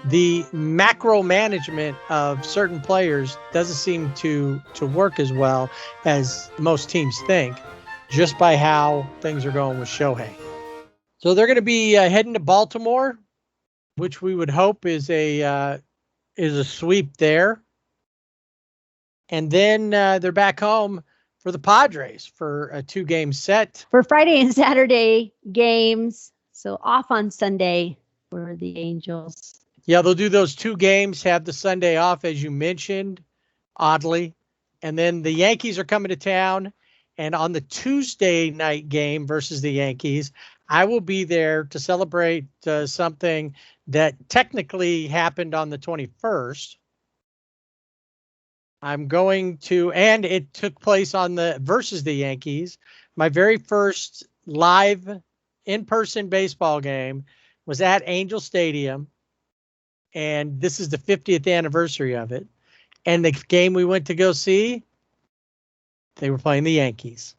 The macro management of certain players doesn't seem to work as well as most teams think, just by how things are going with Shohei. So they're going to be heading to Baltimore, which we would hope is a sweep there. And then they're back home for the Padres for a 2-game set. For Friday and Saturday games, so off on Sunday for the Angels. Yeah, they'll do those 2 games, have the Sunday off, as you mentioned, oddly. And then the Yankees are coming to town. And on the Tuesday night game versus the Yankees, I will be there to celebrate something that technically happened on the 21st. I'm going to, and it took place on the versus the Yankees. My very first live in-person baseball game was at Angel Stadium. And this is the 50th anniversary of it. And the game we went to go see, they were playing the Yankees.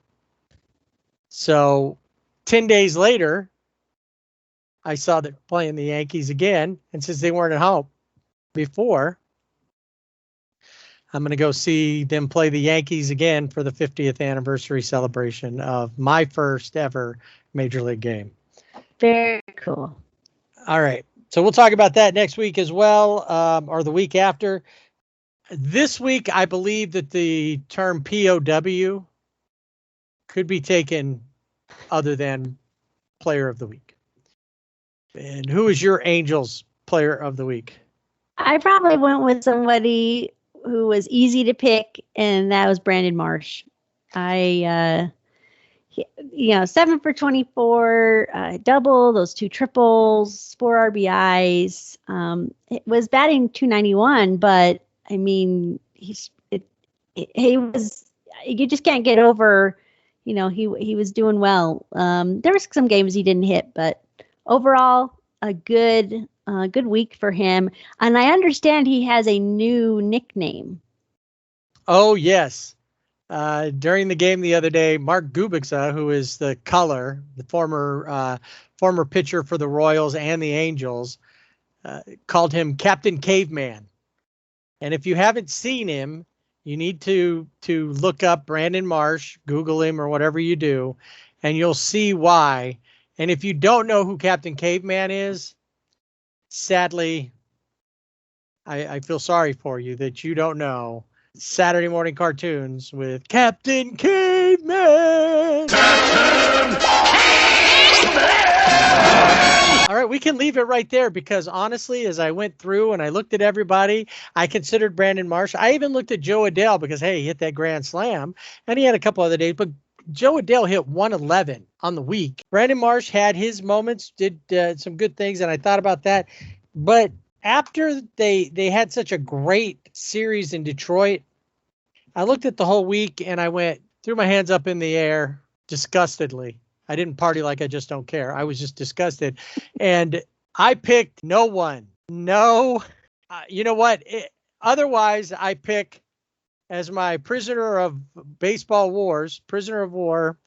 So 10 days later, I saw them playing the Yankees again. And since they weren't at home before, I'm going to go see them play the Yankees again for the 50th anniversary celebration of my first ever Major League game. Very cool. All right. So we'll talk about that next week as well, or the week after. This week, I believe that the term POW could be taken other than player of the week. And who is your Angels player of the week? I probably went with somebody who was easy to pick, and that was Brandon Marsh. 7 for 24, double, those 2 triples, 4 RBIs. It was batting .291, but I mean, he was. You just can't get over. He was doing well. There was some games he didn't hit, but overall, a good week for him. And I understand he has a new nickname. Oh yes. During the game the other day, Mark Gubica, who is the color, the former pitcher for the Royals and the Angels, called him Captain Caveman. And if you haven't seen him, you need to look up Brandon Marsh, Google him or whatever you do, and you'll see why. And if you don't know who Captain Caveman is, sadly, I feel sorry for you that you don't know. Saturday morning cartoons with Captain Caveman. Captain Caveman! All right, we can leave it right there because honestly, as I went through and I looked at everybody, I considered Brandon Marsh. I even looked at Joe Adell because, hey, he hit that grand slam and he had a couple other days, but Joe Adell hit 111 on the week. Brandon Marsh had his moments, did some good things, and I thought about that. But after they had such a great series in Detroit, I looked at the whole week and I threw my hands up in the air disgustedly. I didn't party like I just don't care. I was just disgusted. And I picked no one. No. You know what? Otherwise, I pick as my prisoner of baseball wars, prisoner of war,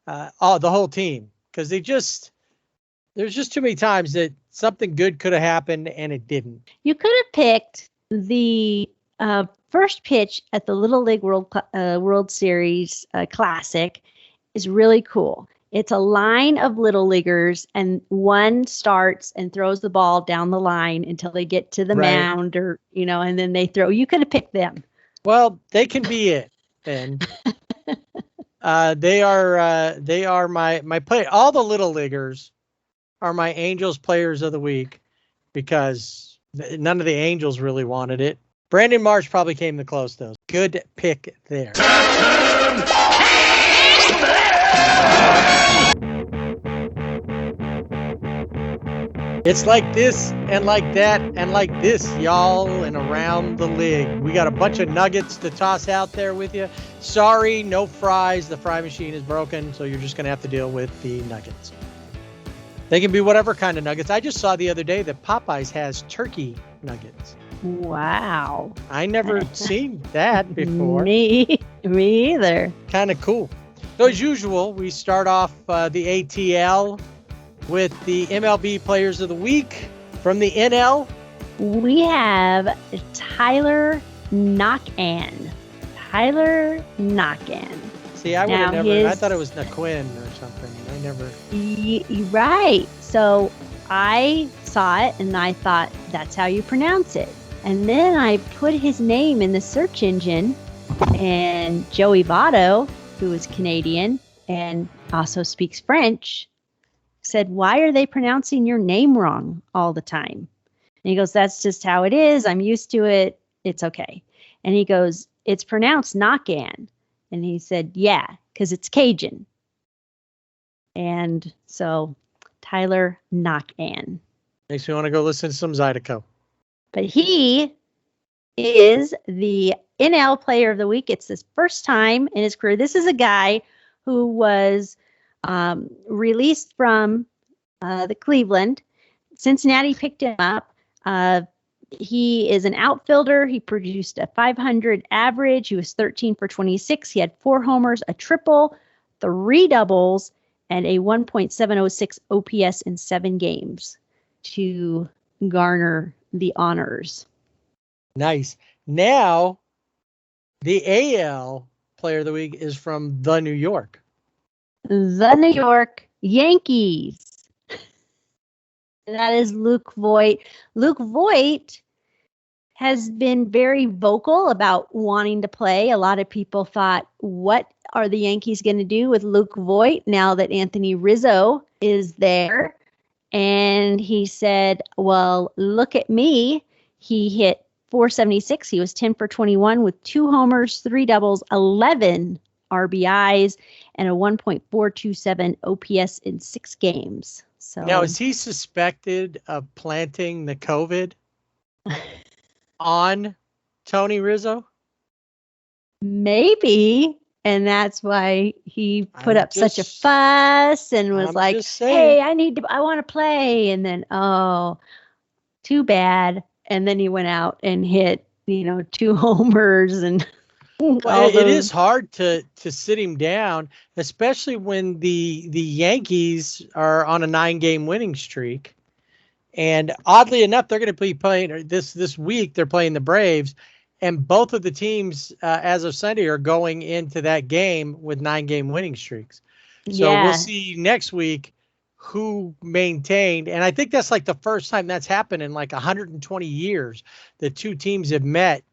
the whole team. Because there's just too many times that something good could have happened and it didn't. You could have picked the first pitch at the Little League World Series Classic is really cool. It's a line of little leaguers, and one starts and throws the ball down the line until they get to the mound, or and then they throw. You could have picked them. Well, they can be it then. They are my play. All the little leaguers are my Angels players of the week because none of the Angels really wanted it. Brandon Marsh probably came the close though. Good pick there. It's like this and like that and like this, y'all, and around the league. We got a bunch of nuggets to toss out there with you. Sorry, no fries. The fry machine is broken, so you're just going to have to deal with the nuggets. They can be whatever kind of nuggets. I just saw the other day that Popeyes has turkey nuggets. Wow. I never seen that before. Me either. Kind of cool. So as usual, we start off the ATL with the MLB Players of the Week. From the NL, we have Tyler Knockan. See, I would have never. I thought it was Naquin or something. I never. Right. So I saw it and I thought that's how you pronounce it. And then I put his name in the search engine, and Joey Votto, who is Canadian and also speaks French, said, "Why are they pronouncing your name wrong all the time?" And he goes, that's just how it is. I'm used to it. It's okay. And he goes, it's pronounced Knock-An. And he said, yeah, because it's Cajun. And so Tyler Knock-An. Makes me want to go listen to some Zydeco. But he is the NL Player of the Week. It's his first time in his career. This is a guy who was released from the Cleveland. Cincinnati picked him up. He is an outfielder. He produced a .500 average. He was 13 for 26. He had 4 homers, a triple, 3 doubles, and a 1.706 OPS in 7 games to garner the honors. Nice. Now, the AL Player of the Week is from the New York. The New York Yankees. And that is Luke Voit. Luke Voit has been very vocal about wanting to play. A lot of people thought, what are the Yankees going to do with Luke Voit now that Anthony Rizzo is there? And he said, well, look at me. He hit .476. He was 10 for 21 with 2 homers, 3 doubles, 11 RBIs, and a 1.427 OPS in 6 games. So now, is he suspected of planting the COVID on Tony Rizzo? Maybe. And that's why he put up such a fuss and was like, hey, I want to play. And then, oh, too bad. And then he went out and hit, 2 homers and it is hard to sit him down, especially when the Yankees are on a 9-game winning streak. And oddly enough, they're going to be playing this week. They're playing the Braves. And both of the teams, as of Sunday, are going into that game with 9-game winning streaks. So we'll see next week who maintained. And I think that's like the first time that's happened in like 120 years that 2 teams have met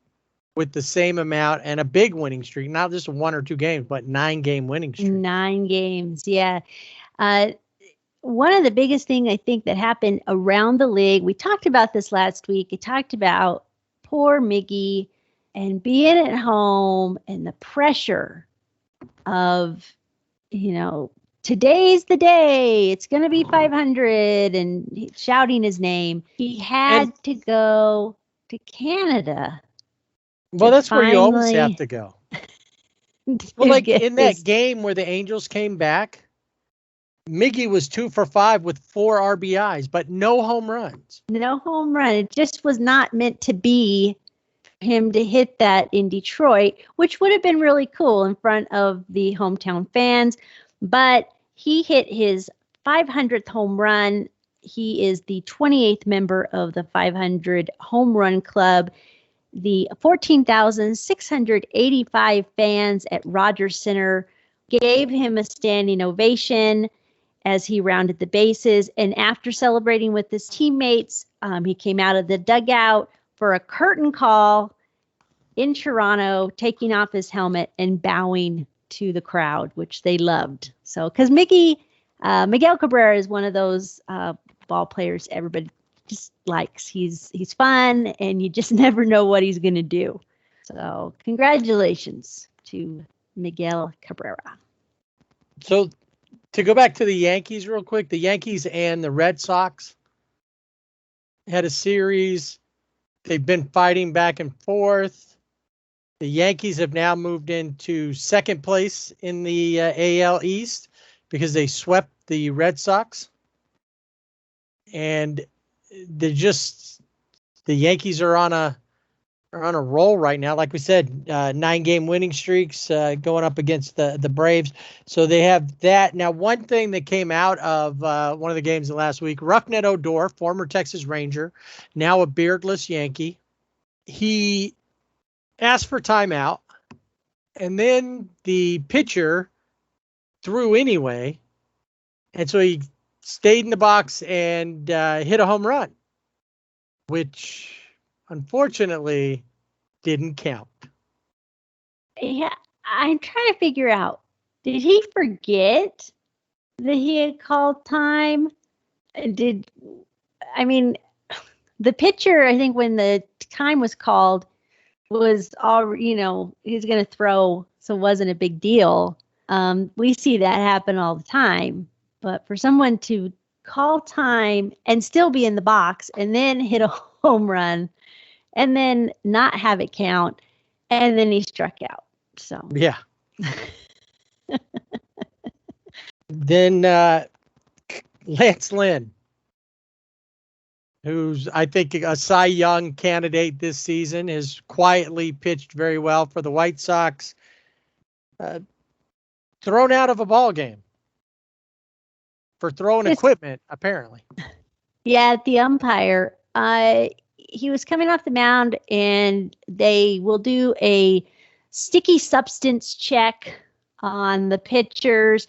with the same amount and a big winning streak, not just 1 or 2 games, but 9-game winning streak. 9 games, yeah. One of the biggest things I think that happened around the league, we talked about this last week. We talked about poor Miggy and being at home and the pressure of, today's the day. It's going to be 500 and shouting his name. He had to go to Canada. Well, that's where you always have to go. Well, like in that game where the Angels came back, Miggy was 2 for 5 with 4 RBIs, but no home runs. No home run. It just was not meant to be him to hit that in Detroit, which would have been really cool in front of the hometown fans. But he hit his 500th home run. He is the 28th member of the 500 home run club. The 14,685 fans at Rogers Center gave him a standing ovation as he rounded the bases. And after celebrating with his teammates, he came out of the dugout for a curtain call in Toronto, taking off his helmet and bowing to the crowd, which they loved. So, because Miguel Cabrera is one of those ball players everybody just likes. He's fun, and you just never know what he's going to do. So, congratulations to Miguel Cabrera. So, to go back to the Yankees real quick, the Yankees and the Red Sox had a series. They've been fighting back and forth. The Yankees have now moved into second place in the AL East because they swept the Red Sox. And the Yankees are on a roll right now. Like we said, 9-game winning streaks going up against the Braves. So they have that. Now, one thing that came out of one of the games last week, Rougned Odor, former Texas Ranger, now a beardless Yankee, he asked for timeout, and then the pitcher threw anyway. And so he stayed in the box and hit a home run, which unfortunately didn't count. Yeah, I'm trying to figure out, did he forget that he had called time? The pitcher, I think when the time was called, was all, he's going to throw, so it wasn't a big deal. We see that happen all the time. But for someone to call time and still be in the box and then hit a home run and then not have it count, and then he struck out. So yeah. Then Lance Lynn, who's, I think, a Cy Young candidate this season, has quietly pitched very well for the White Sox. Thrown out of a ball game for throwing equipment, apparently. Yeah, the umpire. He was coming off the mound, and they will do a sticky substance check on the pitchers.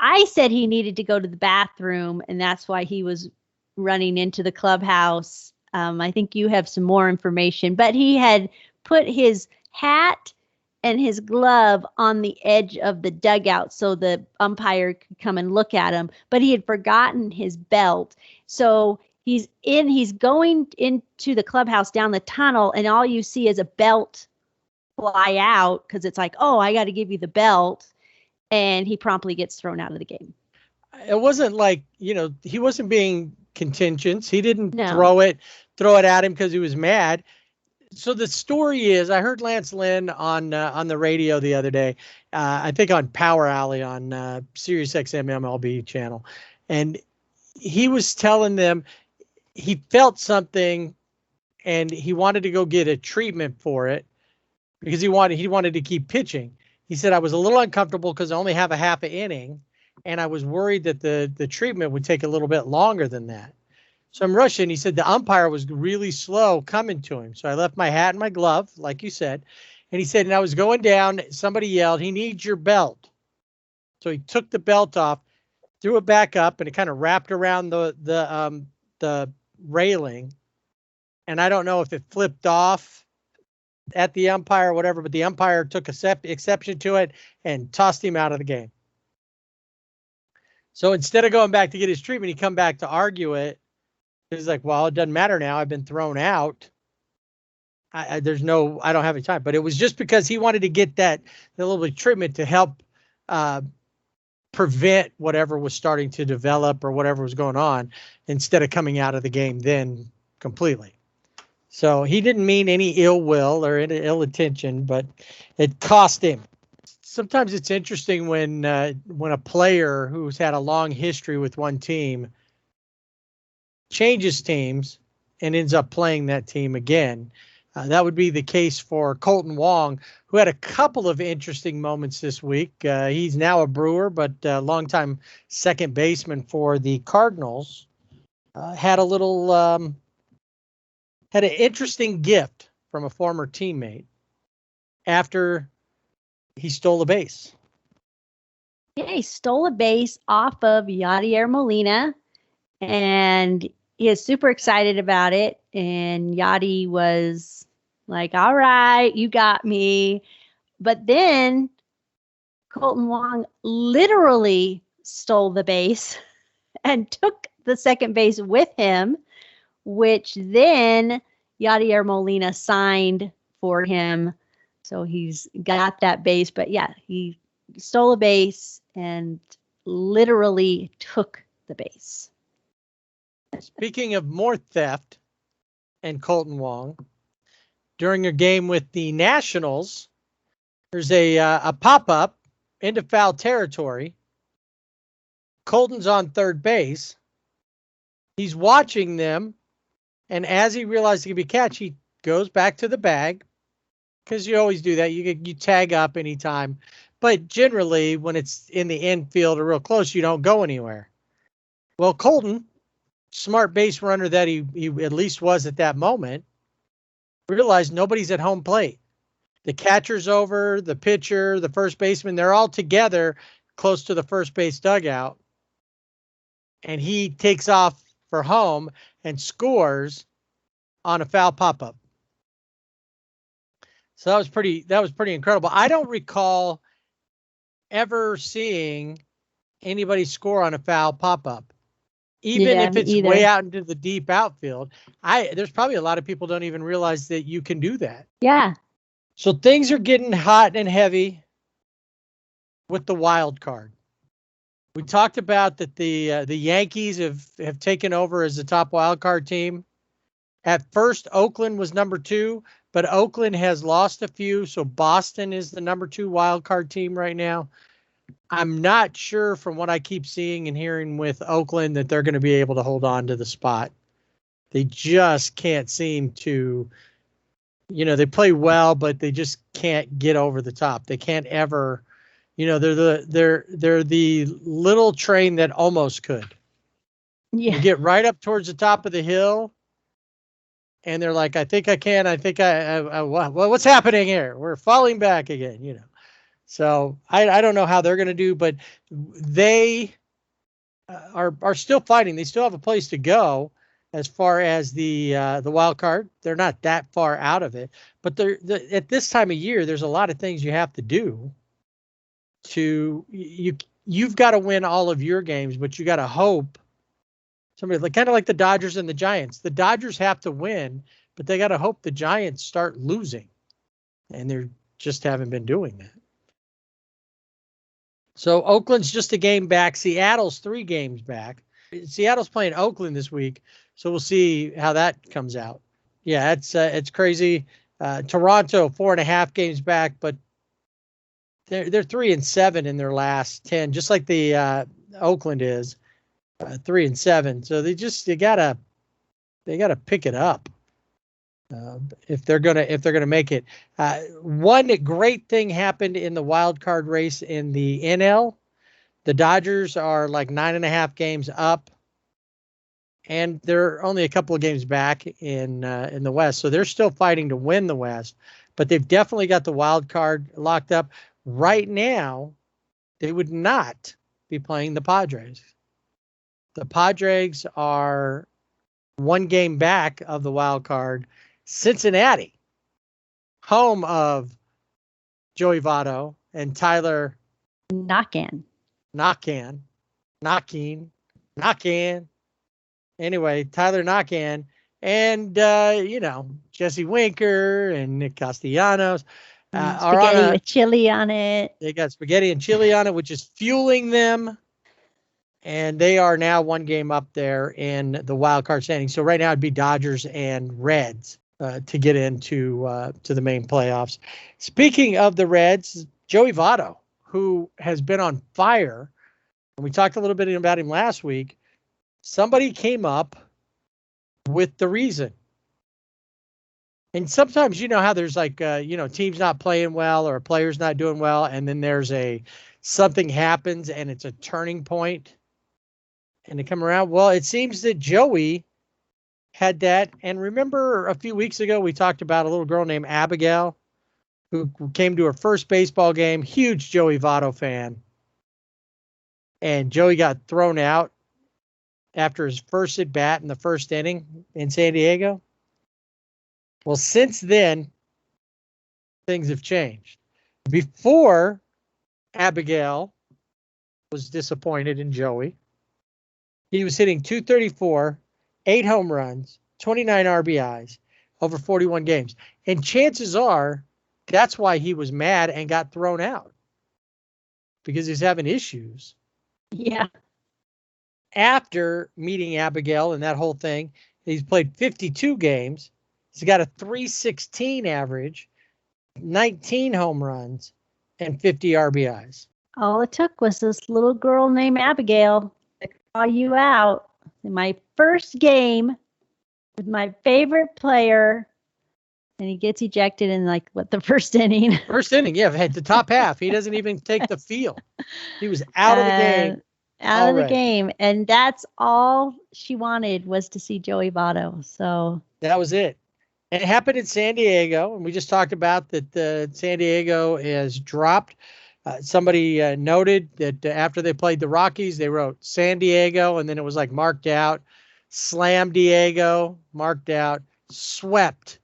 I said he needed to go to the bathroom, and that's why he was running into the clubhouse. I think you have some more information, but he had put his hat and his glove on the edge of the dugout so the umpire could come and look at him, but he had forgotten his belt. So he's going into the clubhouse down the tunnel, and all you see is a belt fly out because it's like, oh, I got to give you the belt. And he promptly gets thrown out of the game. It wasn't like, he wasn't being contentious. He didn't throw it at him because he was mad. So the story is, I heard Lance Lynn on the radio the other day, I think on Power Alley on Sirius XM MLB channel. And he was telling them he felt something and he wanted to go get a treatment for it because he wanted to keep pitching. He said, I was a little uncomfortable because I only have a half an inning, and I was worried that the treatment would take a little bit longer than that. So I'm rushing. He said the umpire was really slow coming to him. So I left my hat and my glove, like you said. And he said, and I was going down, somebody yelled, he needs your belt. So he took the belt off, threw it back up, and it kind of wrapped around the railing. And I don't know if it flipped off at the umpire or whatever, but the umpire took exception to it and tossed him out of the game. So instead of going back to get his treatment, he come back to argue it. He's like, well, it doesn't matter now. I've been thrown out. I don't have any time. But it was just because he wanted to get the little bit of treatment to help prevent whatever was starting to develop or whatever was going on, instead of coming out of the game then completely. So he didn't mean any ill will or any ill intention, but it cost him. Sometimes it's interesting when a player who's had a long history with one team changes teams and ends up playing that team again. That would be the case for Kolten Wong, who had a couple of interesting moments this week. He's now a Brewer, but a longtime second baseman for the Cardinals. Had an interesting gift from a former teammate after he stole a base. Yeah, he stole a base off of Yadier Molina, and he is super excited about it. And Yadi was like, all right, you got me. But then Kolten Wong literally stole the base and took the second base with him, which then Yadier Molina signed for him. So he's got that base. But yeah, he stole a base and literally took the base. Speaking of more theft and Kolten Wong, during a game with the Nationals, there's a pop-up into foul territory. Kolten's on third base. He's watching them. And as he realized he could be catched, he goes back to the bag, because you always do that. You tag up anytime. But generally, when it's in the infield or real close, you don't go anywhere. Well, Kolten, smart base runner that he at least was at that moment, realized nobody's at home plate. The catcher's over, the pitcher, the first baseman, they're all together close to the first base dugout. And he takes off for home and scores on a foul pop-up. So that was pretty incredible. I don't recall ever seeing anybody score on a foul pop-up. even Yeah, if me it's either. way out into the deep outfield. There's probably a lot of people don't even realize that you can do that. Yeah. So things are getting hot and heavy with the wild card. We talked about that the Yankees have taken over as the top wild card team. At first, Oakland was number 2, but Oakland has lost a few, so Boston is the number 2 wild card team right now. I'm not sure from what I keep seeing and hearing with Oakland that they're going to be able to hold on to the spot. They just can't seem to, they play well, but they just can't get over the top. They can't ever, they're the little train that almost could. Yeah. You get right up towards the top of the hill, and they're like, I think I can. I think what's happening here? We're falling back again, So I don't know how they're going to do, but they are still fighting. They still have a place to go as far as the wild card. They're not that far out of it, but at this time of year, there's a lot of things you have to do. You've got to win all of your games, but you got to hope. Somebody kind of like the Dodgers and the Giants. The Dodgers have to win, but they got to hope the Giants start losing, and they just haven't been doing that. So Oakland's just a game back. Seattle's 3 games back. Seattle's playing Oakland this week, so we'll see how that comes out. Yeah, it's crazy. Toronto 4.5 games back, but they're 3-7 in their last 10, just like the Oakland is. 3-7, so they gotta pick it up if they're gonna make it. One great thing happened in the wild card race in the NL. The Dodgers are like 9.5 games up, and they're only a couple of games back in the West, so they're still fighting to win the West. But they've definitely got the wild card locked up right now. They would not be playing the Padres. The Padres are 1 game back of the wild card. Cincinnati, home of Joey Votto and Tyler Knockin. Anyway, Tyler Knockin and, Jesse Winker and Nick Castellanos. Spaghetti with chili on it. They got spaghetti and chili on it, which is fueling them. And they are now 1 game up there in the wild card standing. So right now it'd be Dodgers and Reds to get into to the main playoffs. Speaking of the Reds, Joey Votto, who has been on fire, and we talked a little bit about him last week. Somebody came up with the reason. And sometimes how there's like teams not playing well or a player's not doing well, and then there's something happens and it's a turning point. And to come around, well, it seems that Joey had that. And remember a few weeks ago, we talked about a little girl named Abigail who came to her first baseball game, huge Joey Votto fan. And Joey got thrown out after his first at bat in the first inning in San Diego. Well, since then, things have changed. Before Abigail was disappointed in Joey, he was hitting .234, 8 home runs, 29 RBIs over 41 games. And chances are that's why he was mad and got thrown out, because he's having issues. Yeah. After meeting Abigail and that whole thing, he's played 52 games. He's got a .316 average, 19 home runs, and 50 RBIs. All it took was this little girl named Abigail to call you out in my first game with my favorite player, and he gets ejected in the first inning. First inning, yeah, had the top half. He doesn't even take the field. He was out of the game. Out of the game. And that's all she wanted, was to see Joey Votto. So that was it. And it happened in San Diego. And we just talked about that San Diego has dropped. Somebody noted that after they played the Rockies, they wrote San Diego, and then it was like marked out. Slam Diego, marked out. Swept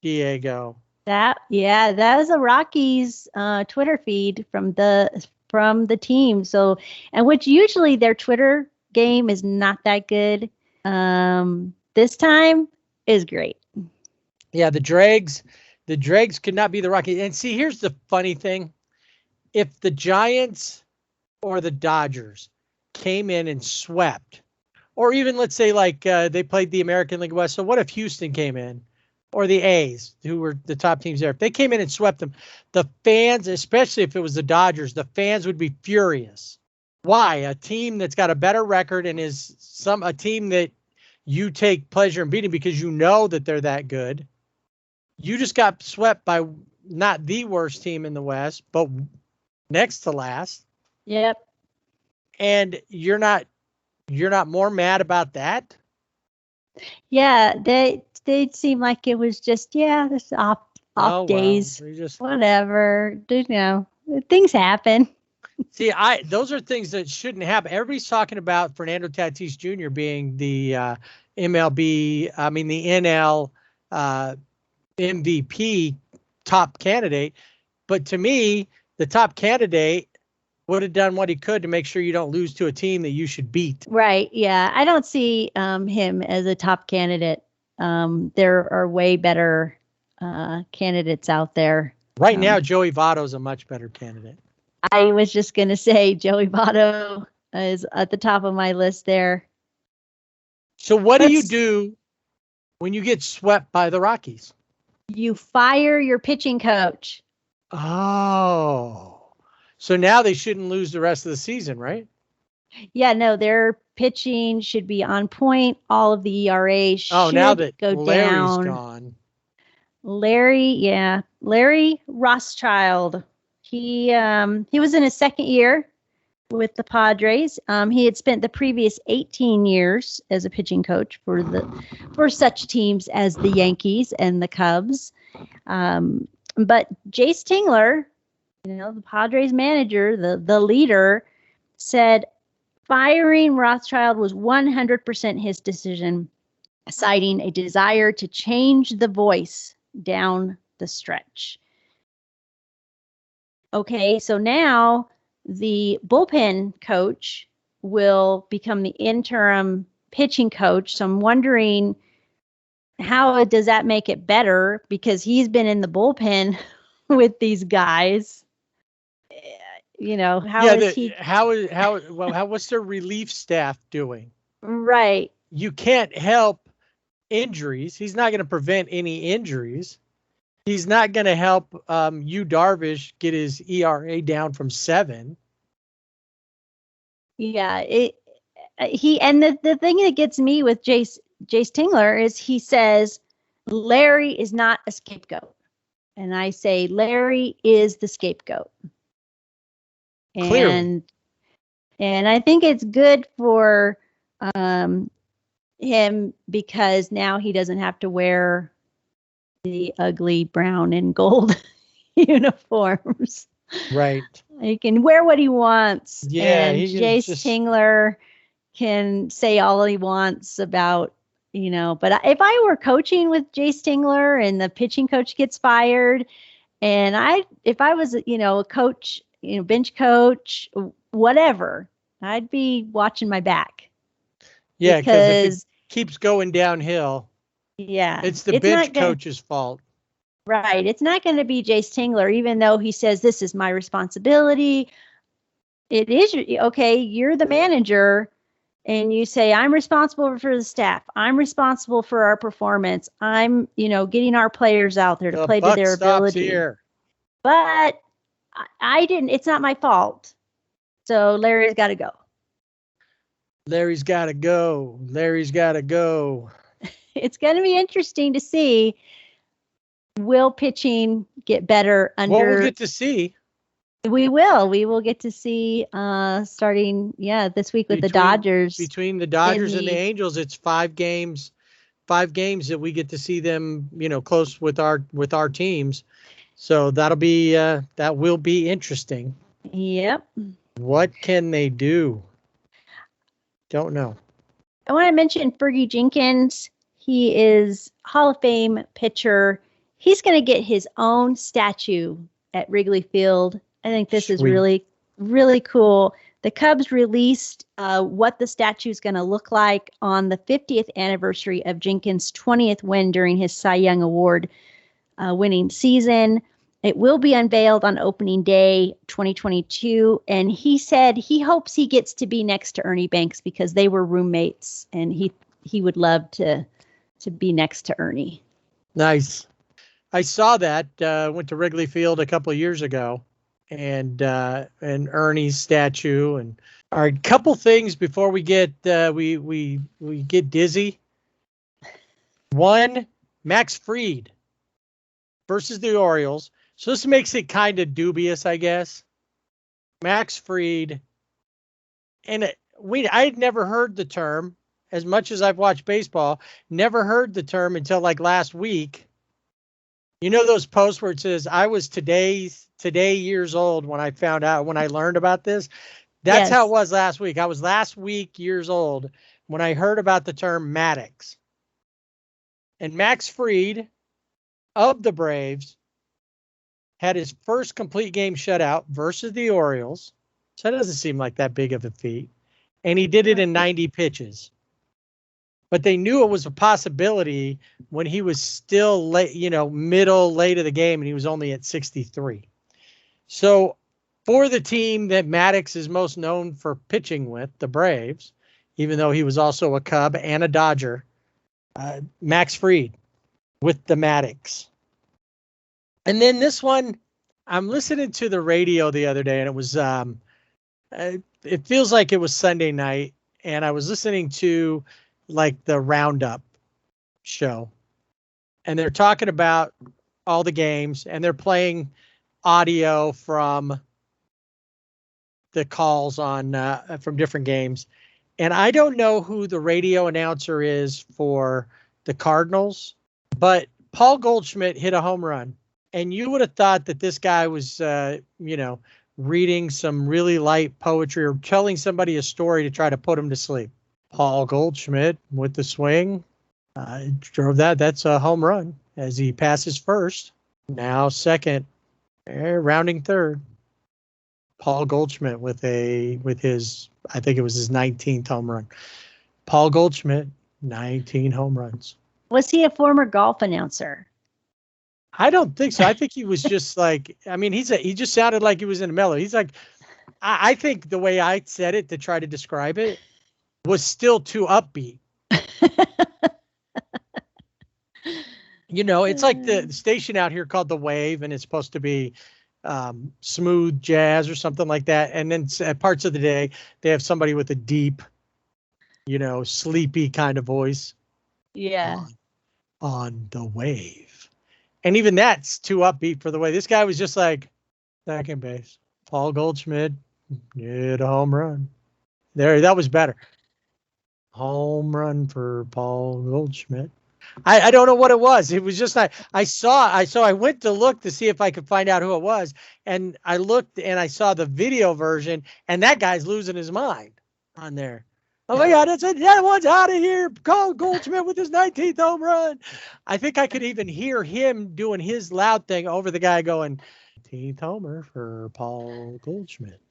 Diego. That is a Rockies Twitter feed from the team. So, and which usually their Twitter game is not that good. This time is great. Yeah, the Dregs could not be the Rockies. And see, here's the funny thing. If the Giants or the Dodgers came in and swept, or even let's say like they played the American League West. So what if Houston came in, or the A's, who were the top teams there? If they came in and swept them, the fans, especially if it was the Dodgers, the fans would be furious. Why? A team that's got a better record and is a team that you take pleasure in beating because you know that they're that good. You just got swept by not the worst team in the West, but next to last. Yep. And you're not more mad about that? Yeah, they seem like it was just this off days. Whatever. Things happen. See, those are things that shouldn't happen. Everybody's talking about Fernando Tatis Jr. being the the NL MVP top candidate. But to me, the top candidate would have done what he could to make sure you don't lose to a team that you should beat. Right. Yeah. I don't see him as a top candidate. There are way better candidates out there. Right now, Joey Votto is a much better candidate. I was just going to say Joey Votto is at the top of my list there. So what do you do when you get swept by the Rockies? You fire your pitching coach. Oh. So now they shouldn't lose the rest of the season, right? Yeah, no, their pitching should be on point. All of the ERA should now that go Larry's down. Gone. Larry Rothschild. He was in his second year with the Padres. He had spent the previous 18 years as a pitching coach for such teams as the Yankees and the Cubs. But Jace Tingler, the Padres manager, the leader, said firing Rothschild was 100% his decision, citing a desire to change the voice down the stretch. Okay, so now the bullpen coach will become the interim pitching coach. So I'm wondering, how does that make it better? Because he's been in the bullpen with these guys. What's their relief staff doing? Right. You can't help injuries. He's not going to prevent any injuries. He's not going to help Yu Darvish get his ERA down from 7. Yeah, the thing that gets me with Jace Tingler is he says Larry is not a scapegoat, and I say Larry is the scapegoat. Clearly. And I think it's good for him because now he doesn't have to wear the ugly brown and gold uniforms. Right. He can wear what he wants. Yeah. And Jace Tingler can say all he wants about, but if I were coaching with Jace Tingler and the pitching coach gets fired, and if I was, a coach, bench coach, whatever, I'd be watching my back. Yeah. Because if it keeps going downhill, it's the bench coach's fault. Right. It's not going to be Jace Tingler, even though he says this is my responsibility. It is, okay, you're the manager, and you say, I'm responsible for the staff. I'm responsible for our performance. I'm, getting our players out there to play to their ability. Here. But I didn't, it's not my fault. So Larry's got to go. Larry's got to go. Larry's got to go. It's going to be interesting to see, will pitching get better under... Well, we'll get to see. We will get to see starting, this week with the Dodgers. Between the Dodgers and the Angels, it's 5 games that we get to see them, close with our teams. So that will be interesting. Yep. What can they do? Don't know. I want to mention Fergie Jenkins. He is Hall of Fame pitcher. He's going to get his own statue at Wrigley Field. I think this is really, really cool. The Cubs released what the statue is going to look like on the 50th anniversary of Jenkins' 20th win during his Cy Young Award winning season. It will be unveiled on opening day 2022. And he said he hopes he gets to be next to Ernie Banks because they were roommates, and he would love to be next to Ernie. Nice. I saw that. Went to Wrigley Field a couple of years ago, and Ernie's statue. And all right, couple things before we get we get dizzy. One, Max Fried versus the Orioles. So this makes it kind of dubious, I guess. Max Fried, and I'd never heard the term as much as I've watched baseball. Never heard the term until like last week. You know those posts where it says, I was today years old when I learned about this? That's how it was last week. I was last week years old when I heard about the term Maddox. And Max Fried of the Braves had his first complete game shutout versus the Orioles. So it doesn't seem like that big of a feat. And he did it in 90 pitches. But they knew it was a possibility when he was still late, late of the game, and he was only at 63. So for the team that Maddox is most known for pitching with, the Braves, even though he was also a Cub and a Dodger, Max Fried with the Maddox. And then this one, I'm listening to the radio the other day, and it was, it feels like it was Sunday night, and I was listening to like the Roundup show, and they're talking about all the games, and they're playing audio from the calls on from different games. And I don't know who the radio announcer is for the Cardinals, but Paul Goldschmidt hit a home run, and you would have thought that this guy was reading some really light poetry or telling somebody a story to try to put him to sleep. Paul Goldschmidt with the swing drove that. That's a home run as he passes first. Now second, rounding third. Paul Goldschmidt with his, I think it was his 19th home run. Paul Goldschmidt, 19 home runs. Was he a former golf announcer? I don't think so. I think he was just like, I mean, he just sounded like he was in a mellow. He's like, I think the way I said it to try to describe it was still too upbeat. It's like the station out here called The Wave, and it's supposed to be smooth jazz or something like that. And then at parts of the day, they have somebody with a deep, sleepy kind of voice. Yeah. On The Wave. And even that's too upbeat for The Wave. This guy was just like, second base. Paul Goldschmidt hit a home run. There, that was better. Home run for Paul Goldschmidt. I don't know what it was. It was just I went to look to see if I could find out who it was, and I looked and I saw the video version, and that guy's losing his mind on there. Oh my God, that one's out of here. Paul Goldschmidt with his 19th home run. I think I could even hear him doing his loud thing over the guy going, 19th homer for Paul Goldschmidt.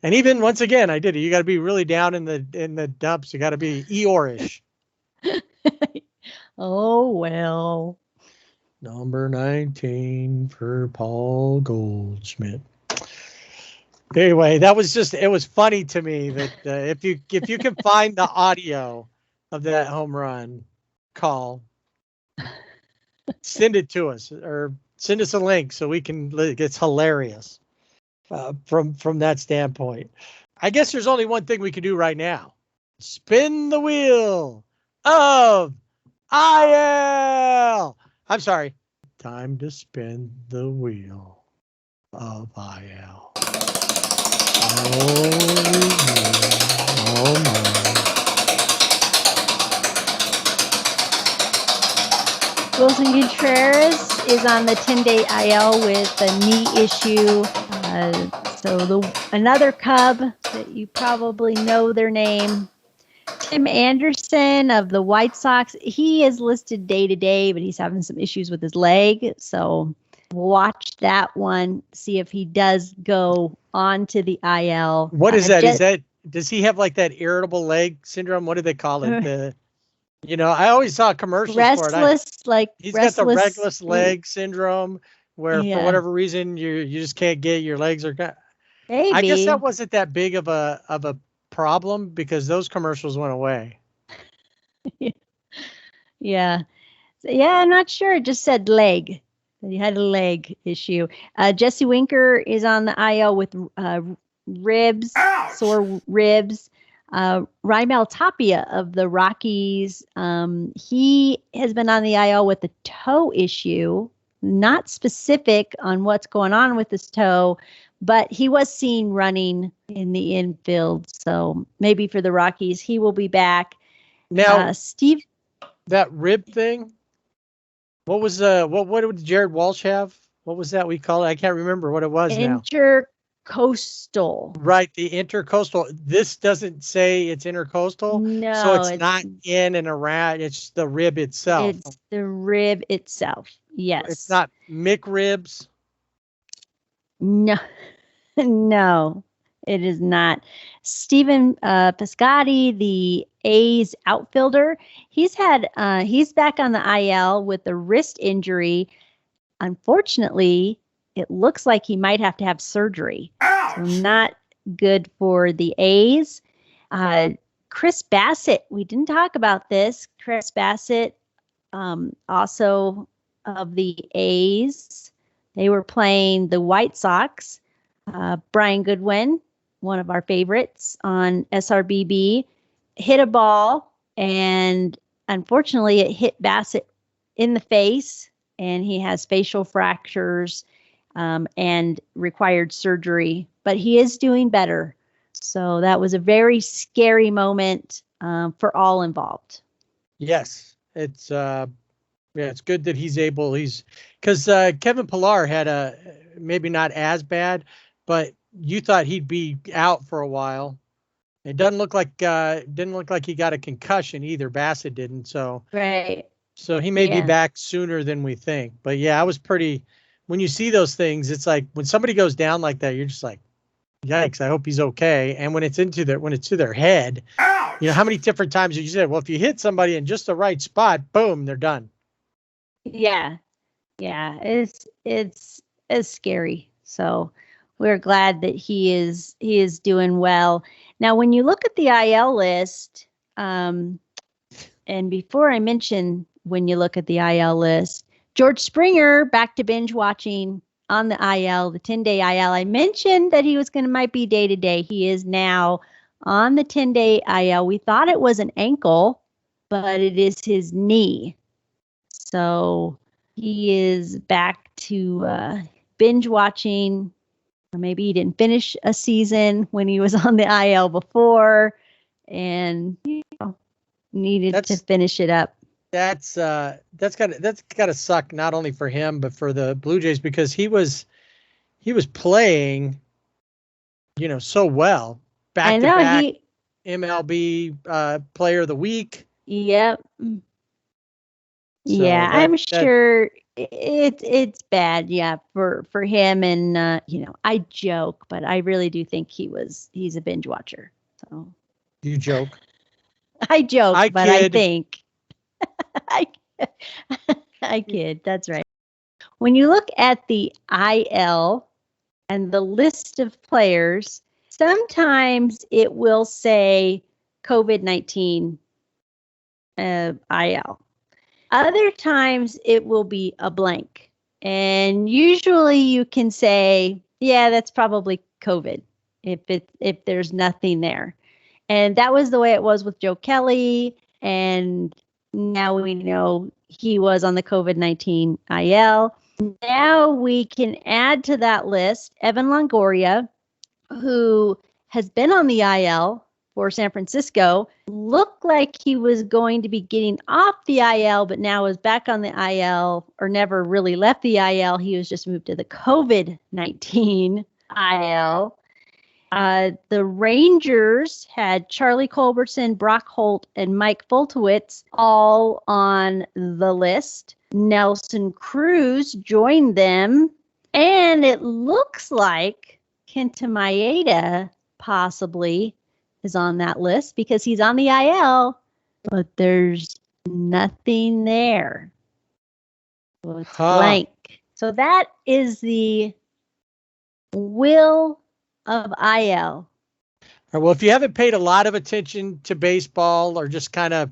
And even once again, I did it. You got to be really down in the dumps. You got to be Eeyore-ish. Oh, well. Number 19 for Paul Goldschmidt. Anyway, that was it was funny to me that if you can find the audio of that home run call, send it to us or send us a link so we can. It's hilarious. From that standpoint, I guess there's only one thing we can do right now. Spin the wheel of IL. I'm sorry. Time to spin the wheel of IL. Oh my. Wilson Contreras is on the 10-day IL with a knee issue. So another Cub that you probably know their name, Tim Anderson of the White Sox. He is listed day to day, but he's having some issues with his leg. So watch that one, see if he does go on to the IL. What is that? Does he have like that irritable leg syndrome? What do they call it? I always saw commercials for it. He's got the restless leg syndrome where for whatever reason you just can't get your legs are. Maybe. I guess that wasn't that big of a problem because those commercials went away. Yeah. I'm not sure. It just said leg. He had a leg issue. Jesse Winker is on the IL with ribs, sore ribs. Raimel Tapia of the Rockies, he has been on the IL with a toe issue. Not specific on what's going on with his toe, but he was seen running in the infield. So maybe for the Rockies, he will be back. Now, Steve, that rib thing. What was what did Jared Walsh have? What was that we call it? I can't remember what it was now. Intercoastal. Right, the intercoastal. This doesn't say it's intercoastal. No. So it's not in and around. It's the rib itself. It's the rib itself. Yes. It's not McRibs. No. No, it is not. Steven Piscotty, the A's outfielder, he's back on the IL with a wrist injury. Unfortunately, it looks like he might have to have surgery. So not good for the A's. Chris Bassett, we didn't talk about this. Chris Bassett, also of the A's. They were playing the White Sox. Brian Goodwin, one of our favorites on SRBB, hit a ball, and unfortunately it hit Bassett in the face, and he has facial fractures and required surgery, but he is doing better. So that was a very scary moment for all involved. Yes, it's good that because Kevin Pillar had maybe not as bad, but you thought he'd be out for a while. It didn't look like he got a concussion either. Bassett didn't. So right. So he may be back sooner than we think. But yeah, I was when you see those things, it's like when somebody goes down like that, you're just like, yikes, I hope he's okay. And when it's to their head, how many different times you said, well, if you hit somebody in just the right spot, boom, they're done. Yeah. Yeah. It's scary. So we're glad that he is doing well. Now, when you look at the IL list, and before I mention when you look at the IL list, George Springer back to binge watching on the IL, the 10-day IL. I mentioned that he might be day-to-day. He is now on the 10-day IL. We thought it was an ankle, but it is his knee. So he is back to binge watching. Or maybe he didn't finish a season when he was on the IL before and needed to finish it up. That's gotta suck not only for him but for the Blue Jays, because he was playing, so well. Back to back MLB Player of the Week. Yep. So I'm sure it's bad, for him, and I joke, but I really do think he's a binge watcher. So you joke. I joke, but kid. I think I kid. That's right. When you look at the IL and the list of players, sometimes it will say COVID-19 IL. Other times it will be a blank. And usually you can say, yeah, that's probably COVID if there's nothing there. And that was the way it was with Joe Kelly. And now we know he was on the COVID-19 IL. Now we can add to that list Evan Longoria, who has been on the IL for San Francisco, looked like he was going to be getting off the IL, but now is back on the IL, or never really left the IL. He was just moved to the COVID-19 IL. The Rangers had Charlie Culberson, Brock Holt, and Mike Foltowitz all on the list. Nelson Cruz joined them. And it looks like Kenta Maeda possibly is on that list because he's on the IL, but there's nothing there. So it's blank. So that is the will of IL. Well, if you haven't paid a lot of attention to baseball or just kind of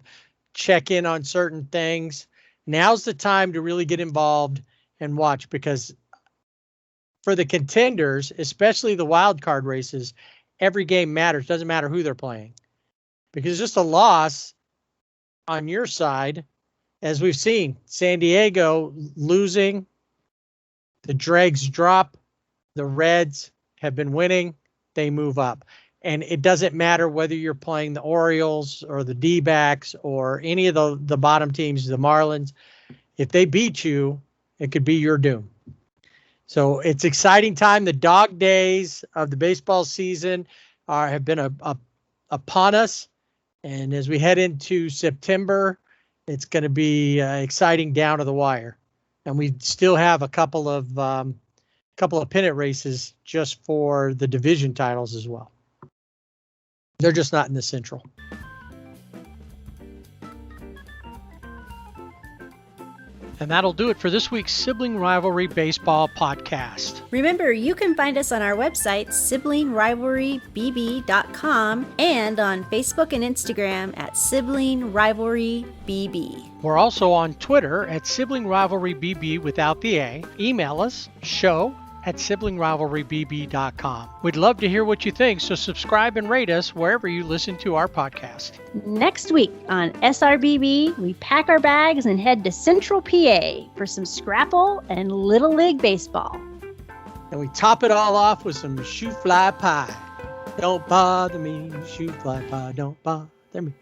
check in on certain things, now's the time to really get involved and watch, because for the contenders, especially the wild card races, every game matters. Doesn't matter who they're playing, because just a loss on your side, as we've seen, San Diego losing, the Dregs drop, the Reds have been winning, they move up. And it doesn't matter whether you're playing the Orioles or the D-backs or any of the bottom teams, the Marlins. If they beat you, it could be your doom. So it's exciting time. The dog days of the baseball season have been upon us. And as we head into September, it's going to be exciting down to the wire. And we still have a couple of pennant races just for the division titles as well. They're just not in the Central. And that'll do it for this week's Sibling Rivalry Baseball podcast. Remember, you can find us on our website, siblingrivalrybb.com, and on Facebook and Instagram at Sibling Rivalry BB. We're also on Twitter at Sibling Rivalry BB without the A. Email us, show@siblingrivalrybb.com. We'd love to hear what you think, so subscribe and rate us wherever you listen to our podcast. Next week on SRBB, we pack our bags and head to Central PA for some Scrapple and Little League Baseball. And we top it all off with some shoe fly pie. Don't bother me, shoe fly pie, don't bother me.